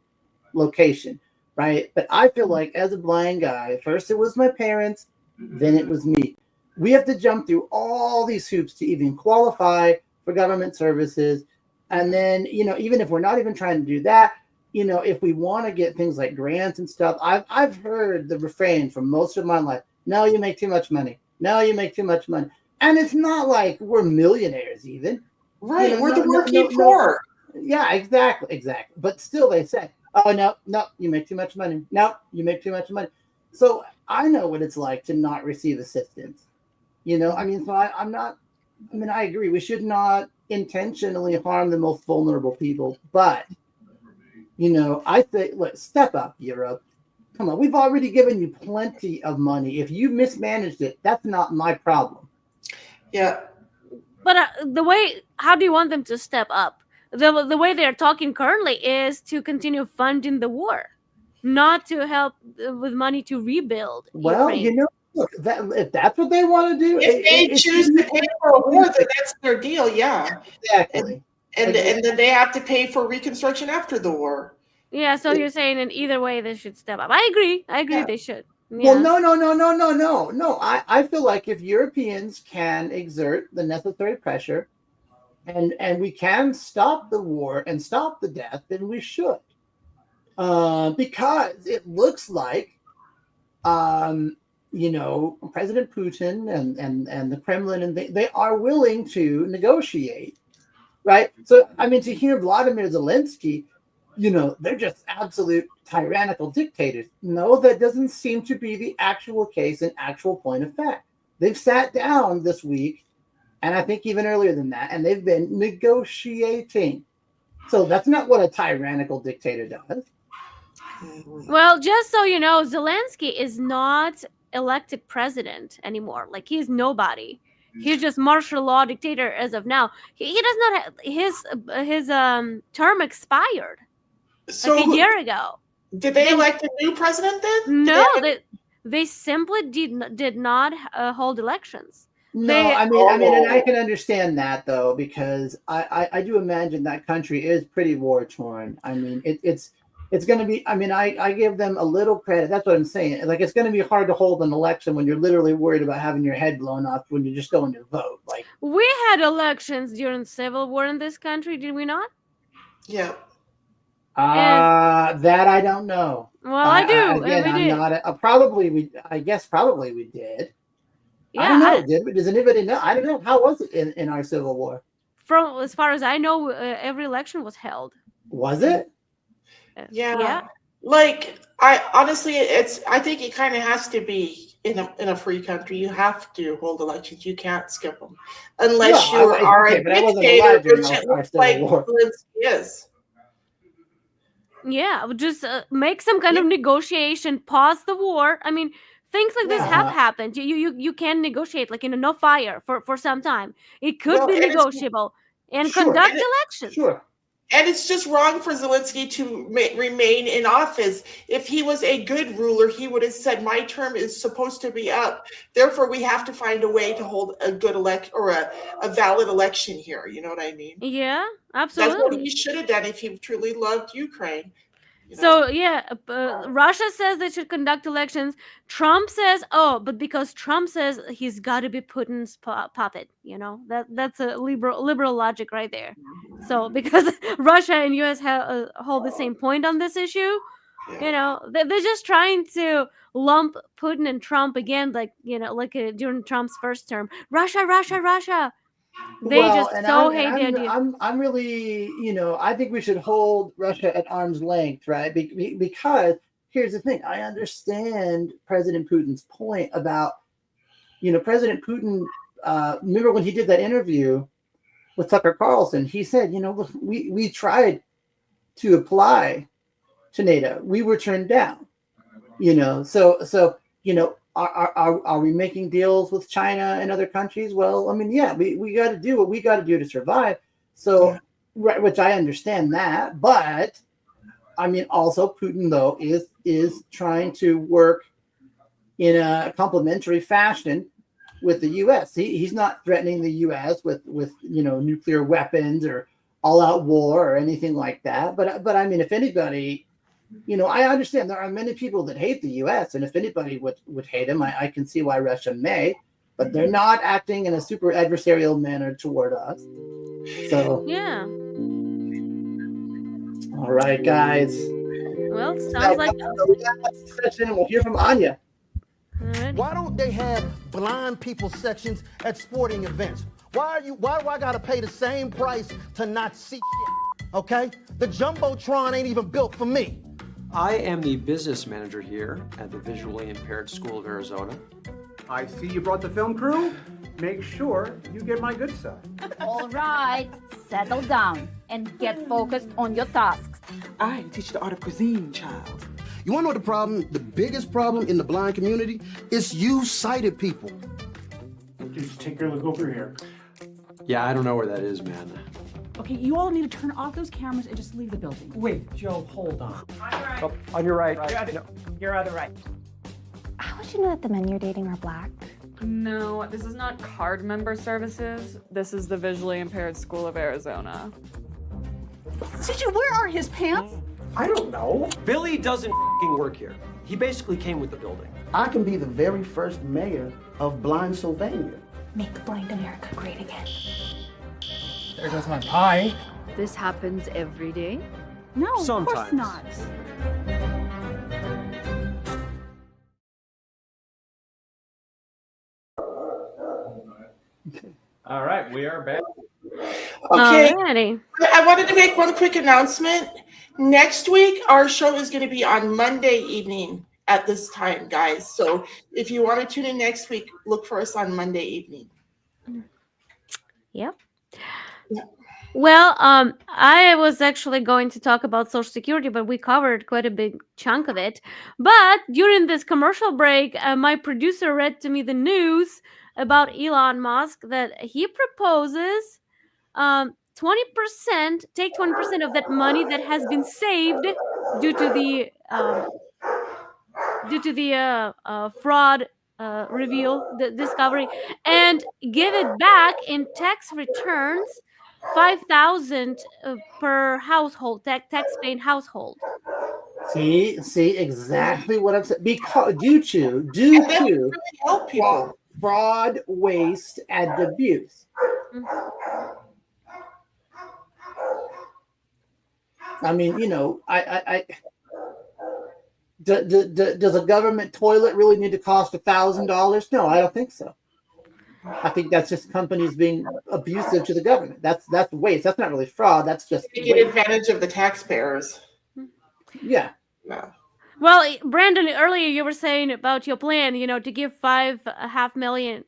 location, right? But I feel like as a blind guy, first it was my parents, then it was me. We have to jump through all these hoops to even qualify for government services. And then, even if we're not even trying to do that, if we want to get things like grants and stuff, I've heard the refrain for most of my life. No, you make too much money. No, you make too much money. And it's not like we're millionaires even. Right. We're the working poor. Yeah, exactly. But still they say, oh, no, you make too much money. No, you make too much money. So I know what it's like to not receive assistance. So I agree. We should not intentionally harm the most vulnerable people. But, I think, look, step up, Europe. Come on, we've already given you plenty of money. If you mismanaged it, that's not my problem. Yeah. But how do you want them to step up? The way they're talking currently is to continue funding the war, not to help with money to rebuild Well, Ukraine. look, if that's what they want to do, If they choose to pay for a war, then that's their deal. Yeah. Exactly. And then they have to pay for reconstruction after the war. Yeah, so you're saying in either way they should step up. I agree. Yeah. They should. Well, no. I feel like if Europeans can exert the necessary pressure and we can stop the war and stop the death, then we should. Because it looks like, President Putin and the Kremlin, and they are willing to negotiate, right? So, to hear Vladimir Zelensky, they're just absolute tyrannical dictators. No, that doesn't seem to be the actual case and actual point of fact. They've sat down this week, and I think even earlier than that, and they've been negotiating. So that's not what a tyrannical dictator does. Well, just so you know, Zelensky is not elected president anymore. Like, he's nobody. He's just martial law dictator as of now. He does not have his term expired like a year ago. Did they elect a new president then? No, they simply did not hold elections. No, and I can understand that though, because I do imagine that country is pretty war torn. It's going to be. I give them a little credit. That's what I'm saying. Like, it's going to be hard to hold an election when you're literally worried about having your head blown off when you're just going to vote. Like, we had elections during civil war in this country, did we not? Yeah. That I don't know. Well, I do. Again, we I'm did. not. Probably we. I guess probably we did. Yeah, I don't know. Did we? Does anybody know? I don't know. How was it in our Civil War? From as far as I know, every election was held. Was it? Yeah. Like, I honestly, I think it kind of has to be in a free country. You have to hold elections. You can't skip them unless you are a dictator, which it looks like Zelensky is. Yeah, just make some kind of negotiation, pause the war. Things like this have happened. You can negotiate, like, no fire for some time. It could be negotiable and conduct elections. Sure. And it's just wrong for Zelensky to remain in office. If he was a good ruler, he would have said, my term is supposed to be up. Therefore, we have to find a way to hold a good a valid election here. You know what I mean? Yeah, absolutely. That's what he should have done if he truly loved Ukraine. So, yeah, Russia says they should conduct elections. Trump says, but because Trump says he's got to be Putin's puppet, that's a liberal logic right there. So, because Russia and U.S. hold the same point on this issue, they're just trying to lump Putin and Trump again, during Trump's first term. Russia. They hate the idea. I'm really, I think we should hold Russia at arm's length, right? Because here's the thing. I understand President Putin's point about, President Putin, remember when he did that interview with Tucker Carlson, he said, look, we tried to apply to NATO. We were turned down, Are we making deals with China and other countries? Well, we got to do what we got to do to survive. So, which I understand that, but also Putin though is trying to work in a complementary fashion with the U.S. He's not threatening the U.S. with nuclear weapons or all-out war or anything like that. But if anybody. I understand there are many people that hate the U.S., and if anybody would hate him, I can see why Russia may, but they're not acting in a super adversarial manner toward us. So, yeah. All right, guys. Well, it sounds like session. We'll hear from Anya. Right. Why don't they have blind people sections at sporting events? Why do I gotta pay the same price to not see shit? Okay? The Jumbotron ain't even built for me. I am the business manager here at the Visually Impaired School of Arizona. I see you brought the film crew. Make sure you get my good stuff. All right, settle down and get focused on your tasks. I teach the art of cuisine, child. You want to know the problem? The biggest problem in the blind community is you sighted people. Just take a look over here. Yeah, I don't know where that is, man. Okay, you all need to turn off those cameras and just leave the building. Wait, Joe, hold on. Oh, On your right. you're on the right. How would you know that the men you're dating are black? No, this is not card member services. This is the Visually Impaired School of Arizona. CJ, where are his pants? I don't know. Billy doesn't work here. He basically came with the building. I can be the very first mayor of Blind Sylvania. Make blind America great again. There goes my pie. This happens every day. No, of Sometimes. course not. All right, we are back. Okay, Alrighty. I wanted to make one quick announcement. Next week, our show is going to be on Monday evening at this time, guys. So if you want to tune in next week, look for us on Monday evening. Yep. Yeah. Well, I was actually going to talk about Social Security, but we covered quite a big chunk of it. But during this commercial break, my producer read to me the news about Elon Musk that he proposes 20%, take 20% of that money that has been saved due to the fraud reveal, the discovery, and give it back in tax returns, 5,000 per household, tax-paying household. See exactly what I'm saying. Because due And to that would really help people. fraud, waste, and abuse. I mean, does a government toilet really need to cost $1,000? No, I don't think so. I think that's just companies being abusive to the government. That's waste. That's not really fraud. That's just Taking waste. advantage of the taxpayers. Yeah. Yeah. Well, Brandon, earlier you were saying about your plan, to give half a million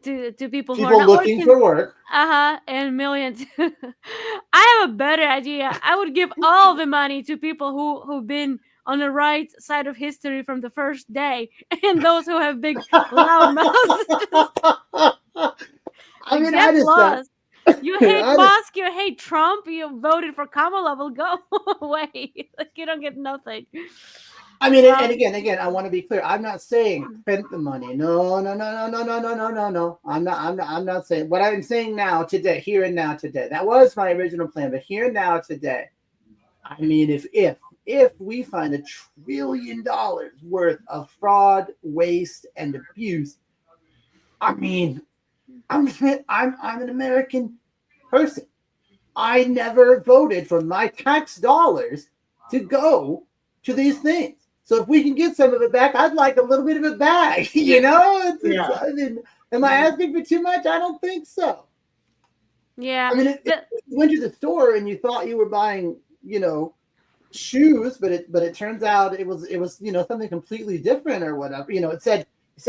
to people who are People not looking working. for work. And millions. I have a better idea. I would give all the money to people who've been on the right side of history from the first day, and those who have big loud mouths. I mean, Get I just lost. You hate I just- Musk, you hate Trump, you voted for Kamala. Well, go away. Like, you don't get nothing. I mean, and again, I want to be clear. I'm not saying spend the money. No. I'm not saying. What I'm saying now, today, here and now, today. That was my original plan, but here and now, today. I mean, if we find $1 trillion worth of fraud, waste, and abuse, I mean, I'm an American person. I never voted for my tax dollars to go to these things. So if we can get some of it back, I'd like a little bit of it back. I mean, am I asking for too much? I don't think so. Yeah. I mean, if you went to the store and you thought you were buying, shoes, but it turns out it was something completely different or whatever. It said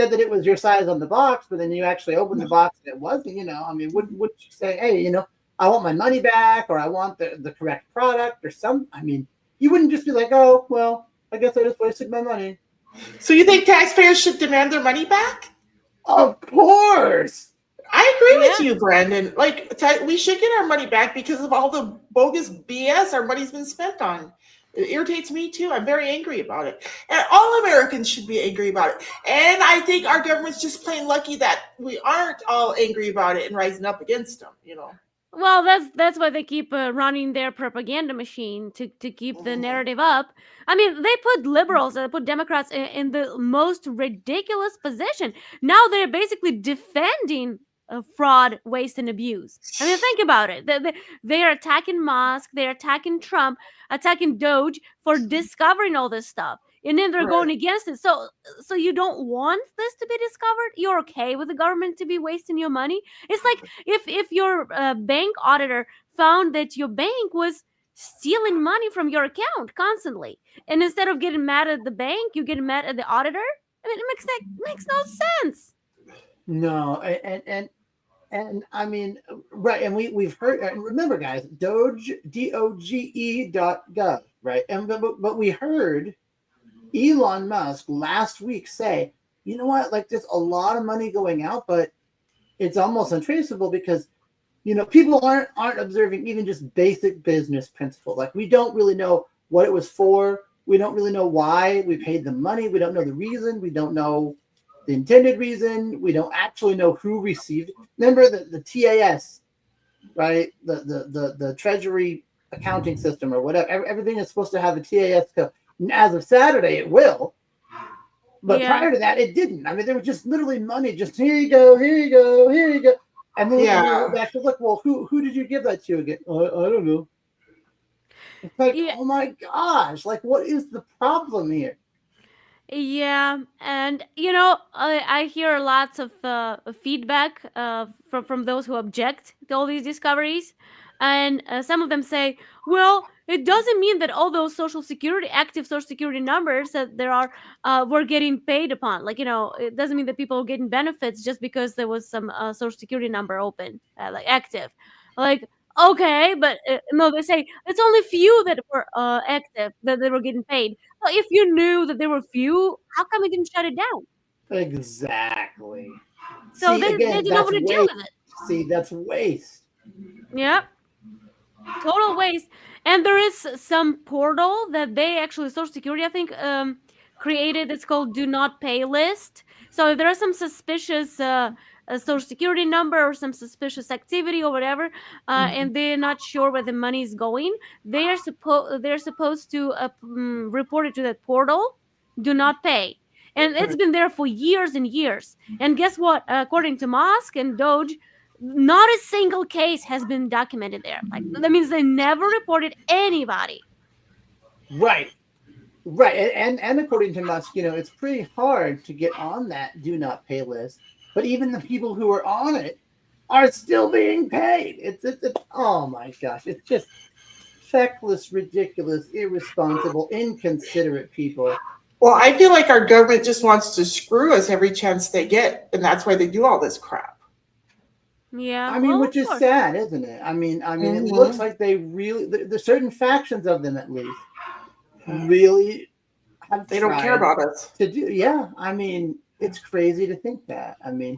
that it was your size on the box, but then you actually opened the box and it wasn't. I mean, wouldn't you say, hey, I want my money back, or I want the correct product, or some? I mean, you wouldn't just be like, oh, well, I guess I just wasted my money. So you think taxpayers should demand their money back? Of course. I agree with you, Brandon. Like, we should get our money back because of all the bogus BS our money's been spent on. It irritates me too. I'm very angry about it. And all Americans should be angry about it. And I think our government's just plain lucky that we aren't all angry about it and rising up against them, Well, that's why they keep running their propaganda machine to keep the narrative up. I mean, they put liberals, they put Democrats in the most ridiculous position. Now they're basically defending fraud, waste, and abuse. I mean, think about it. They are attacking Musk, they're attacking Trump, attacking Doge for discovering all this stuff. And then they're going against it. So you don't want this to be discovered? You're okay with the government to be wasting your money? It's like if your bank auditor found that your bank was stealing money from your account constantly. And instead of getting mad at the bank, you get mad at the auditor. I mean, makes no sense. No, and I mean, right, and we've heard. And remember, guys, doge.gov, right? And but we heard Elon Musk last week say, you know what, like there's a lot of money going out, but it's almost untraceable because people aren't observing even just basic business principles. Like we don't really know what it was for. We don't really know why we paid the money. We don't know the reason. We don't know the intended reason. We don't actually know who received it. Remember the TAS, right? The Treasury accounting system or whatever. Everything is supposed to have a TAS code. And as of Saturday, it will. But prior to that, it didn't. I mean, there was just literally money. Just here you go, here you go, here you go. And then you go back to look. Well, who did you give that to again? I don't know. It's like, oh my gosh! Like, what is the problem here? Yeah, and I hear lots of feedback from those who object to all these discoveries, and some of them say, "Well, it doesn't mean that all those active Social Security numbers that there are were getting paid upon. Like, it doesn't mean that people are getting benefits just because there was some Social Security number open, like active, like." Okay, but no, they say it's only few that were active that they were getting paid. Well, if you knew that there were few, how come you didn't shut it down? Exactly. So See, they again, didn't know that's what to deal waste. with it. See, that's waste. Yep. Total waste. And there is some portal that they actually, Social Security, I think, created. It's called Do Not Pay List. So if there are some suspicious Social Security number or some suspicious activity or whatever, and they're not sure where the money is going, they're supposed to report it to that portal. Do not pay. And it's been there for years and years. And guess what? According to Musk and Doge, not a single case has been documented there. Like that means they never reported anybody. Right. And according to Musk, it's pretty hard to get on that do not pay list. But even the people who are on it are still being paid. It's oh my gosh, it's just feckless, ridiculous, irresponsible, inconsiderate people. Well, I feel like our government just wants to screw us every chance they get, and that's why they do all this crap. Yeah, I mean, which is sad, isn't it? I mean, it looks like they really, the certain factions of them at least, really have they don't care about us. To do, yeah. I mean, it's crazy to think that. I mean,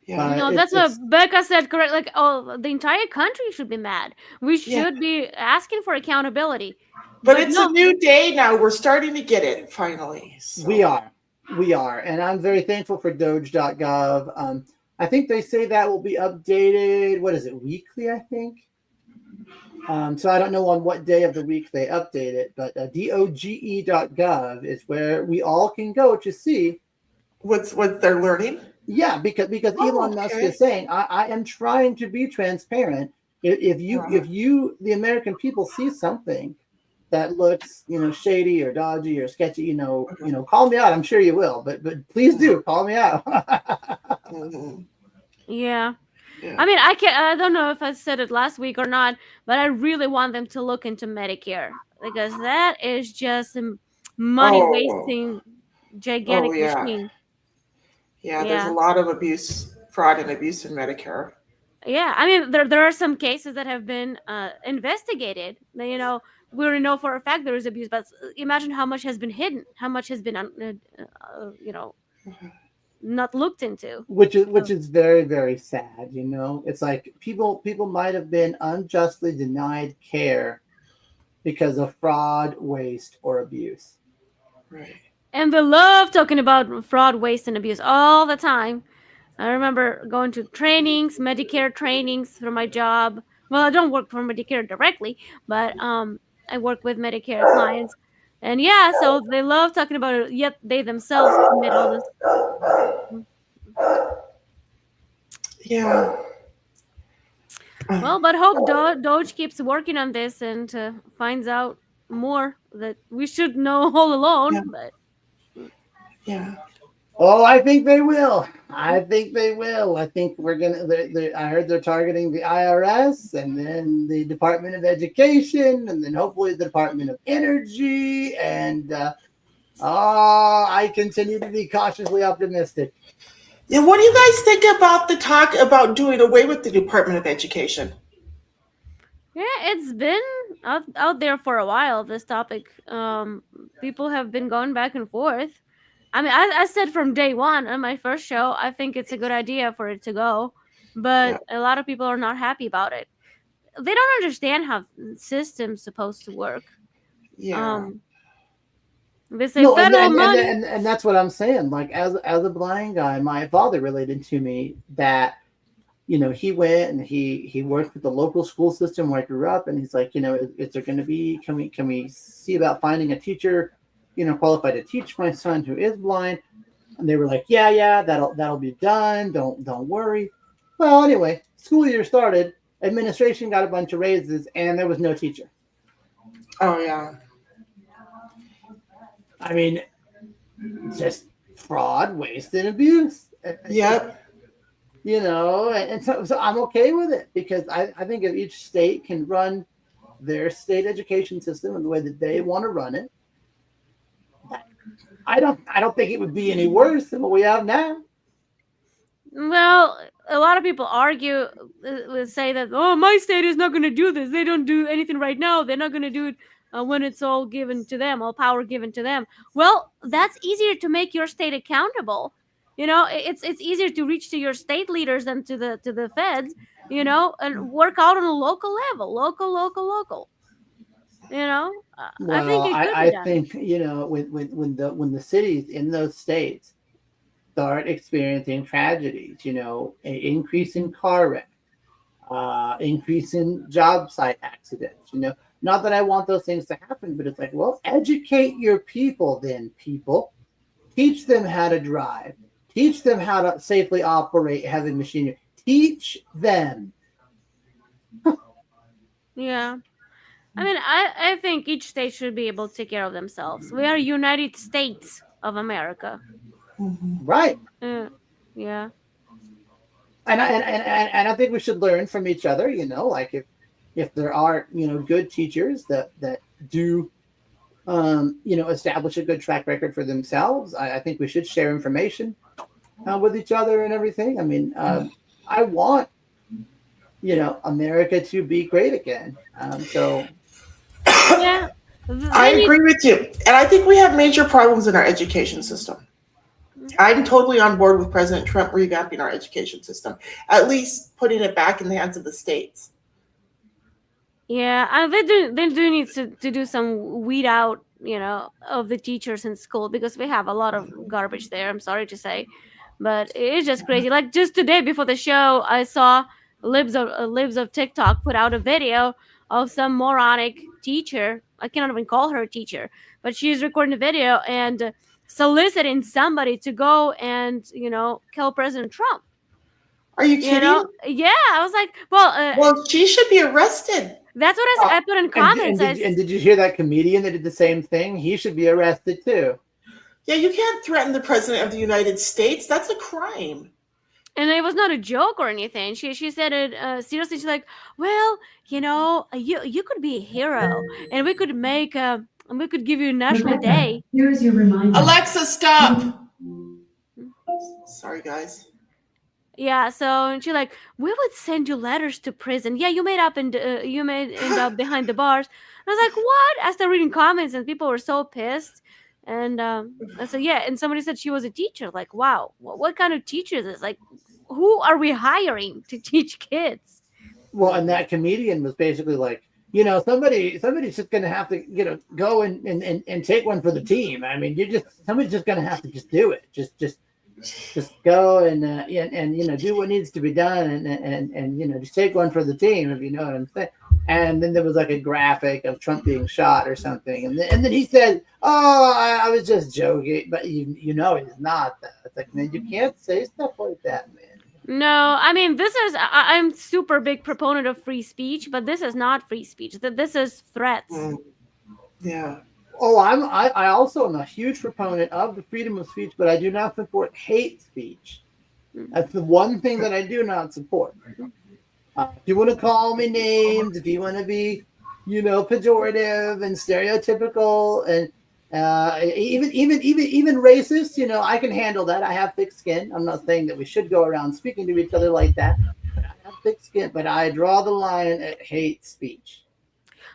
no, that's what Becca said. Correct. Like, the entire country should be mad. We should be asking for accountability. But it's a new day now. We're starting to get it finally. So. We are, and I'm very thankful for Doge.gov. I think they say that will be updated. What is it, weekly? I think. So I don't know on what day of the week they update it, but doge.gov is where we all can go to see what they're learning. Yeah, because Elon Musk is saying, I am trying to be transparent. If you the American people see something that looks shady or dodgy or sketchy, call me out. I'm sure you will, but please do call me out. Yeah. I mean, I don't know if I said it last week or not, but I really want them to look into Medicare because that is just a money wasting gigantic machine. Yeah, there's a lot of fraud and abuse in Medicare. Yeah, I mean, there are some cases that have been investigated. We already know for a fact there is abuse, but imagine how much has been hidden, how much has been, not looked into. Which is very, very sad. It's like people might have been unjustly denied care because of fraud, waste, or abuse. Right. And they love talking about fraud, waste, and abuse all the time. I remember going to Medicare trainings for my job. Well, I don't work for Medicare directly, but I work with Medicare clients. And so they love talking about it, yet they themselves commit all this. Yeah. Well, but hope Doge keeps working on this and finds out more that we should know all along. Yeah. But Oh, I think they will. I think they will. I think we're gonna. I heard they're targeting the IRS, and then the Department of Education, and then hopefully the Department of Energy. And I continue to be cautiously optimistic. Yeah, what do you guys think about the talk about doing away with the Department of Education? Yeah, it's been out there for a while, this topic. People have been going back and forth. I mean, I said from day one on my first show, I think it's a good idea for it to go, but a lot of people are not happy about it. They don't understand how system's supposed to work. Yeah. They say No, federal money. and that's what I'm saying. Like as a blind guy, my father related to me that he went and he worked with the local school system where I grew up, and he's like, is there going to be? Can we see about finding a teacher, qualified to teach my son who is blind? And they were like, yeah, that'll be done. Don't worry. Well, anyway, school year started. Administration got a bunch of raises, and there was no teacher. Oh yeah. I mean, just fraud, waste, and abuse. Yep. And so I'm okay with it because I think if each state can run their state education system in the way that they want to run it, I don't think it would be any worse than what we have now. Well, a lot of people argue, say that, oh, my state is not going to do this. They don't do anything right now. They're not going to do it when it's all given to them, all power given to them. Well, that's easier to make your state accountable. It's easier to reach to your state leaders than to the feds, and work out on a local level, local. Well, I think it could I be done. think when the cities in those states start experiencing tragedies, increase in car wreck, increase in job site accidents, not that I want those things to happen, but it's like, well, educate your people then, people. Teach them how to drive. Teach them how to safely operate heavy machinery. Teach them. Yeah. I mean, I think each state should be able to take care of themselves. We are United States of America. Right. Yeah. And I think we should learn from each other, like if there are, good teachers that do, establish a good track record for themselves, I think we should share information with each other and everything. I mean, I want, America to be great again. So. Yeah. I agree with you. And I think we have major problems in our education system. I'm totally on board with President Trump revamping our education system, at least putting it back in the hands of the states. Yeah, they do need to do some weed out, of the teachers in school, because we have a lot of garbage there. I'm sorry to say, but it's just crazy. Like just today before the show, I saw libs of TikTok put out a video of some moronic teacher. I cannot even call her a teacher, but she's recording a video and soliciting somebody to go and kill President Trump. Are you kidding? Yeah, I was like, well, she should be arrested. That's what I put in comments. And did you hear that comedian that did the same thing? He should be arrested too. Yeah, you can't threaten the president of the United States. That's a crime. And it was not a joke or anything. She said it seriously. She's like, well, you could be a hero, and we could give you a national day. Here's your reminder. Alexa, stop. Sorry, guys. Yeah, so she's like, we would send you letters to prison. Yeah, you may end up behind the bars. I was like, what? I started reading comments, and people were so pissed. And I said, yeah. And somebody said she was a teacher. Like, wow, what kind of teacher is this? Like, who are we hiring to teach kids? Well, and that comedian was basically like, somebody's just gonna have to, go and take one for the team. I mean, somebody's just gonna have to just do it. Just go and do what needs to be done and just take one for the team, if you know what I'm saying. And then there was like a graphic of Trump being shot or something, and then he said, "Oh, I was just joking," but he's not that. It's like, man, you can't say stuff like that, man. No, I mean, I'm super big proponent of free speech, but this is not free speech. This is threats. Yeah. I also am a huge proponent of the freedom of speech, but I do not support hate speech. That's the one thing that I do not support. If you want to call me names, if you want to be, pejorative and stereotypical and even racist, I can handle that. I have thick skin. I'm not saying that we should go around speaking to each other like that. But I have thick skin, but I draw the line at hate speech.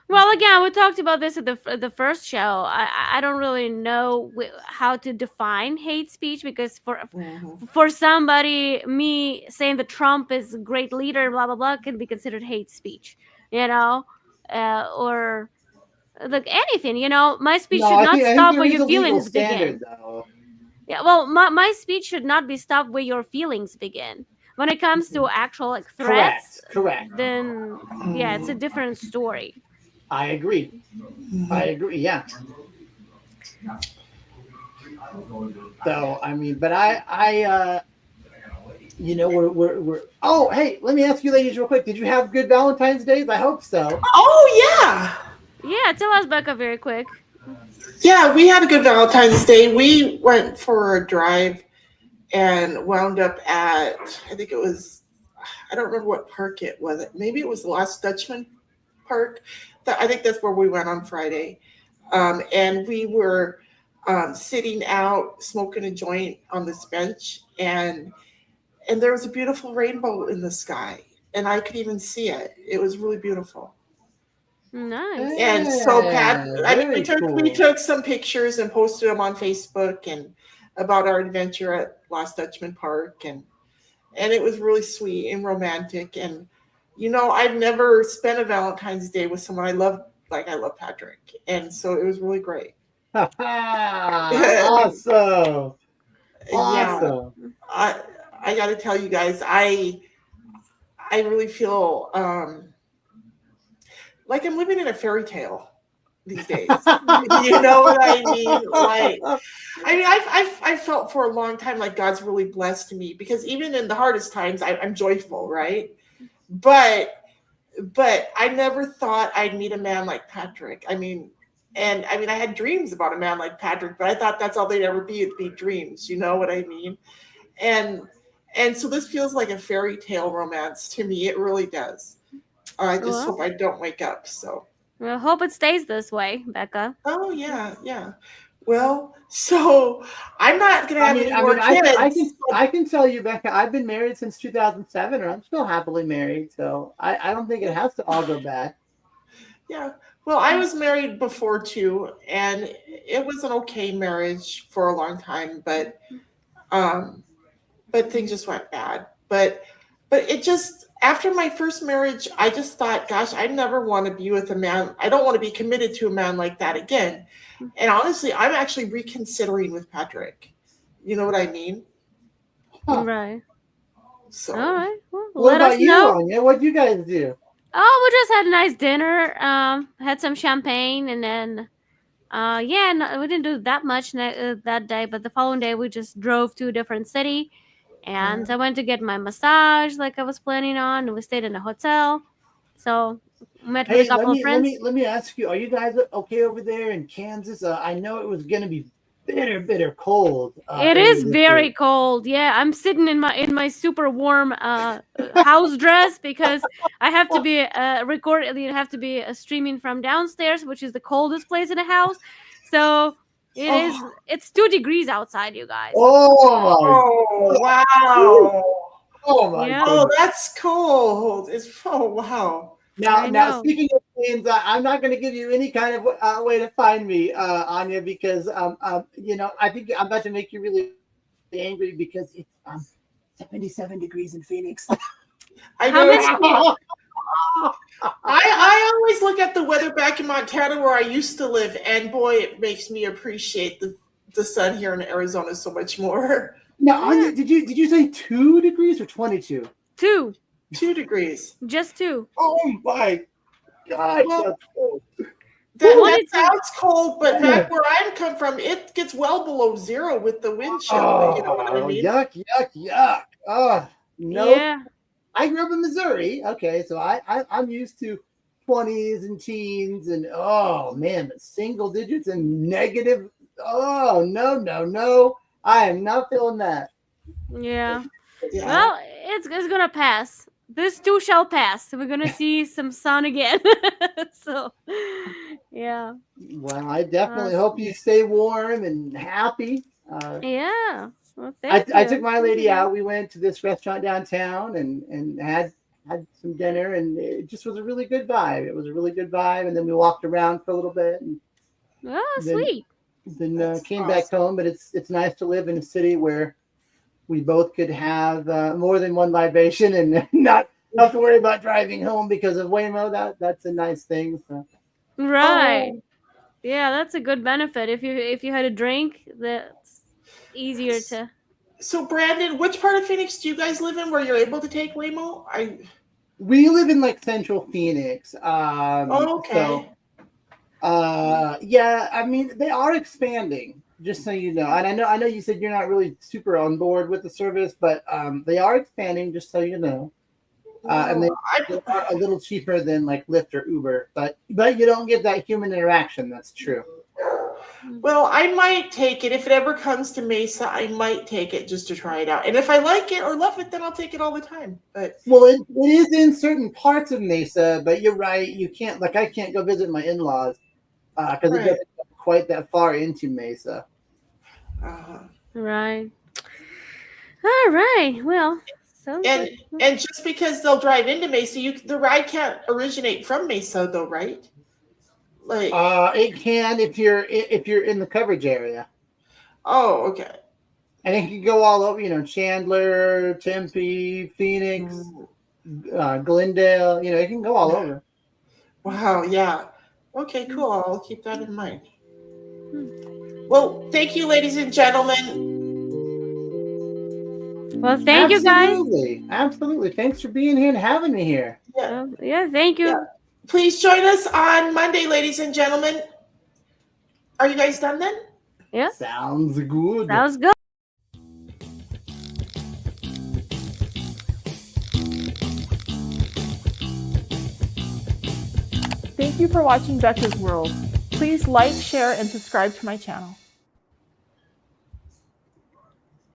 Well, again, we talked about this at the first show. I don't really know how to define hate speech, because for somebody, me saying that Trump is a great leader, blah blah blah, can be considered hate speech, or like anything. My speech should not stop where your feelings begin. Though. Yeah, well, my speech should not be stopped where your feelings begin. When it comes to actual like threats, correct. Then yeah, it's a different story. I agree. Yeah. So I mean, but we're. Oh, hey, let me ask you, ladies, real quick. Did you have good Valentine's Days? I hope so. Oh yeah. Yeah, tell us, Becca, very quick. Yeah, we had a good Valentine's Day. We went for a drive and wound up at, I think it was, I don't remember what park it was. Maybe it was the Last Dutchman Park. I think that's where we went on Friday. And we were sitting out smoking a joint on this bench, and there was a beautiful rainbow in the sky, and I could even see it. It was really beautiful. Nice. And so Pat, we took some pictures and posted them on Facebook and about our adventure at Lost Dutchman Park, and it was really sweet and romantic. And I've never spent a Valentine's Day with someone I love Patrick, and so it was really great. Awesome. Yeah, I got to tell you guys, I really feel like I'm living in a fairy tale these days. You know what I mean? Like, I've felt for a long time like God's really blessed me, because even in the hardest times, I'm joyful, right? But I never thought I'd meet a man like Patrick. I had dreams about a man like Patrick, but I thought that's all they'd ever be. It'd be dreams. You know what I mean? And so this feels like a fairy tale romance to me. It really does. I just hope I don't wake up. So I hope it stays this way, Becca. Oh yeah. Well, so I'm not gonna have any more kids. I can tell you, Becca, I've been married since 2007, and I'm still happily married. So I don't think it has to all go back. Yeah. Well, I was married before too, and it was an okay marriage for a long time, but things just went bad. But it just, after my first marriage, I just thought, gosh, I never want to be with a man. I don't want to be committed to a man like that again. And honestly, I'm actually reconsidering with Patrick. You know what I mean? Right. So, all right. Well, what let about us know. Anya? What'd you guys do? Oh, we just had a nice dinner. Had some champagne, and then, we didn't do that much that day. But the following day, we just drove to a different city, and I went to get my massage, like I was planning on. And we stayed in a hotel. So met with a couple of friends. Let me ask you: are you guys okay over there in Kansas? I know it was going to be bitter cold. It is very cold. Yeah, I'm sitting in my super warm house dress, because I have to be streaming from downstairs, which is the coldest place in the house. So it's 2 degrees outside, you guys. Oh wow. Oh my yeah. Oh, that's cold. Wow. Now, speaking of things, I'm not going to give you any kind of way to find me, Anya, because I think I'm about to make you really angry, because it's 77 degrees in Phoenix. I know. I always look at the weather back in Montana, where I used to live, and boy, it makes me appreciate the sun here in Arizona so much more. Now, Anya, did you say 2 degrees or 22? 2. 2 degrees. Just 2. Oh my God. Well, that sounds cold, but back where I come from, it gets well below zero with the wind chill. You know what I mean? Yuck. Oh, no. Yeah. I grew up in Missouri. Okay, so I'm used to 20s and teens, and oh man, but single digits and negative. Oh no. I am not feeling that. Yeah. Yeah. Well, it's gonna pass. This too shall pass. We're gonna see some sun again. So, yeah. Well, I definitely hope you stay warm and happy. Yeah. Well, I thank you. took my lady out. We went to this restaurant downtown and had some dinner, and it just was a really good vibe. It was a really good vibe, and then we walked around for a little bit, and Oh, then, sweet. then came back home. But it's nice to live in a city where we both could have more than one libation and not have to worry about driving home because of Waymo. That's a nice thing. So. Right. Yeah, that's a good benefit. If you had a drink, that's easier to. So Brandon, which part of Phoenix do you guys live in where you're able to take Waymo? We live in like Central Phoenix. Okay. So, yeah, I mean they are expanding. Just so you know, and I know you said you're not really super on board with the service, but they are expanding. Just so you know, and they are a little cheaper than like Lyft or Uber, but you don't get that human interaction. That's true. Well, I might take it if it ever comes to Mesa. I might take it just to try it out, and if I like it or love it, then I'll take it all the time. But well, it is in certain parts of Mesa, but you're right. You can't I can't go visit my in-laws because it doesn't go quite that far into Mesa. Right. All right. Well. And just because they'll drive into Mesa, the ride can't originate from Mesa, though, right? Like it can if you're in the coverage area. Oh, okay. And it can go all over, Chandler, Tempe, Phoenix, Glendale. It can go all over. Wow. Yeah. Okay. Cool. I'll keep that in mind. Well, thank you, ladies and gentlemen. Well, thank you guys. Absolutely. Thanks for being here and having me here. Yeah. Thank you. Yeah. Please join us on Monday, ladies and gentlemen. Are you guys done then? Yeah. Sounds good. Sounds good. Thank you for watching Becca's World. Please like, share, and subscribe to my channel.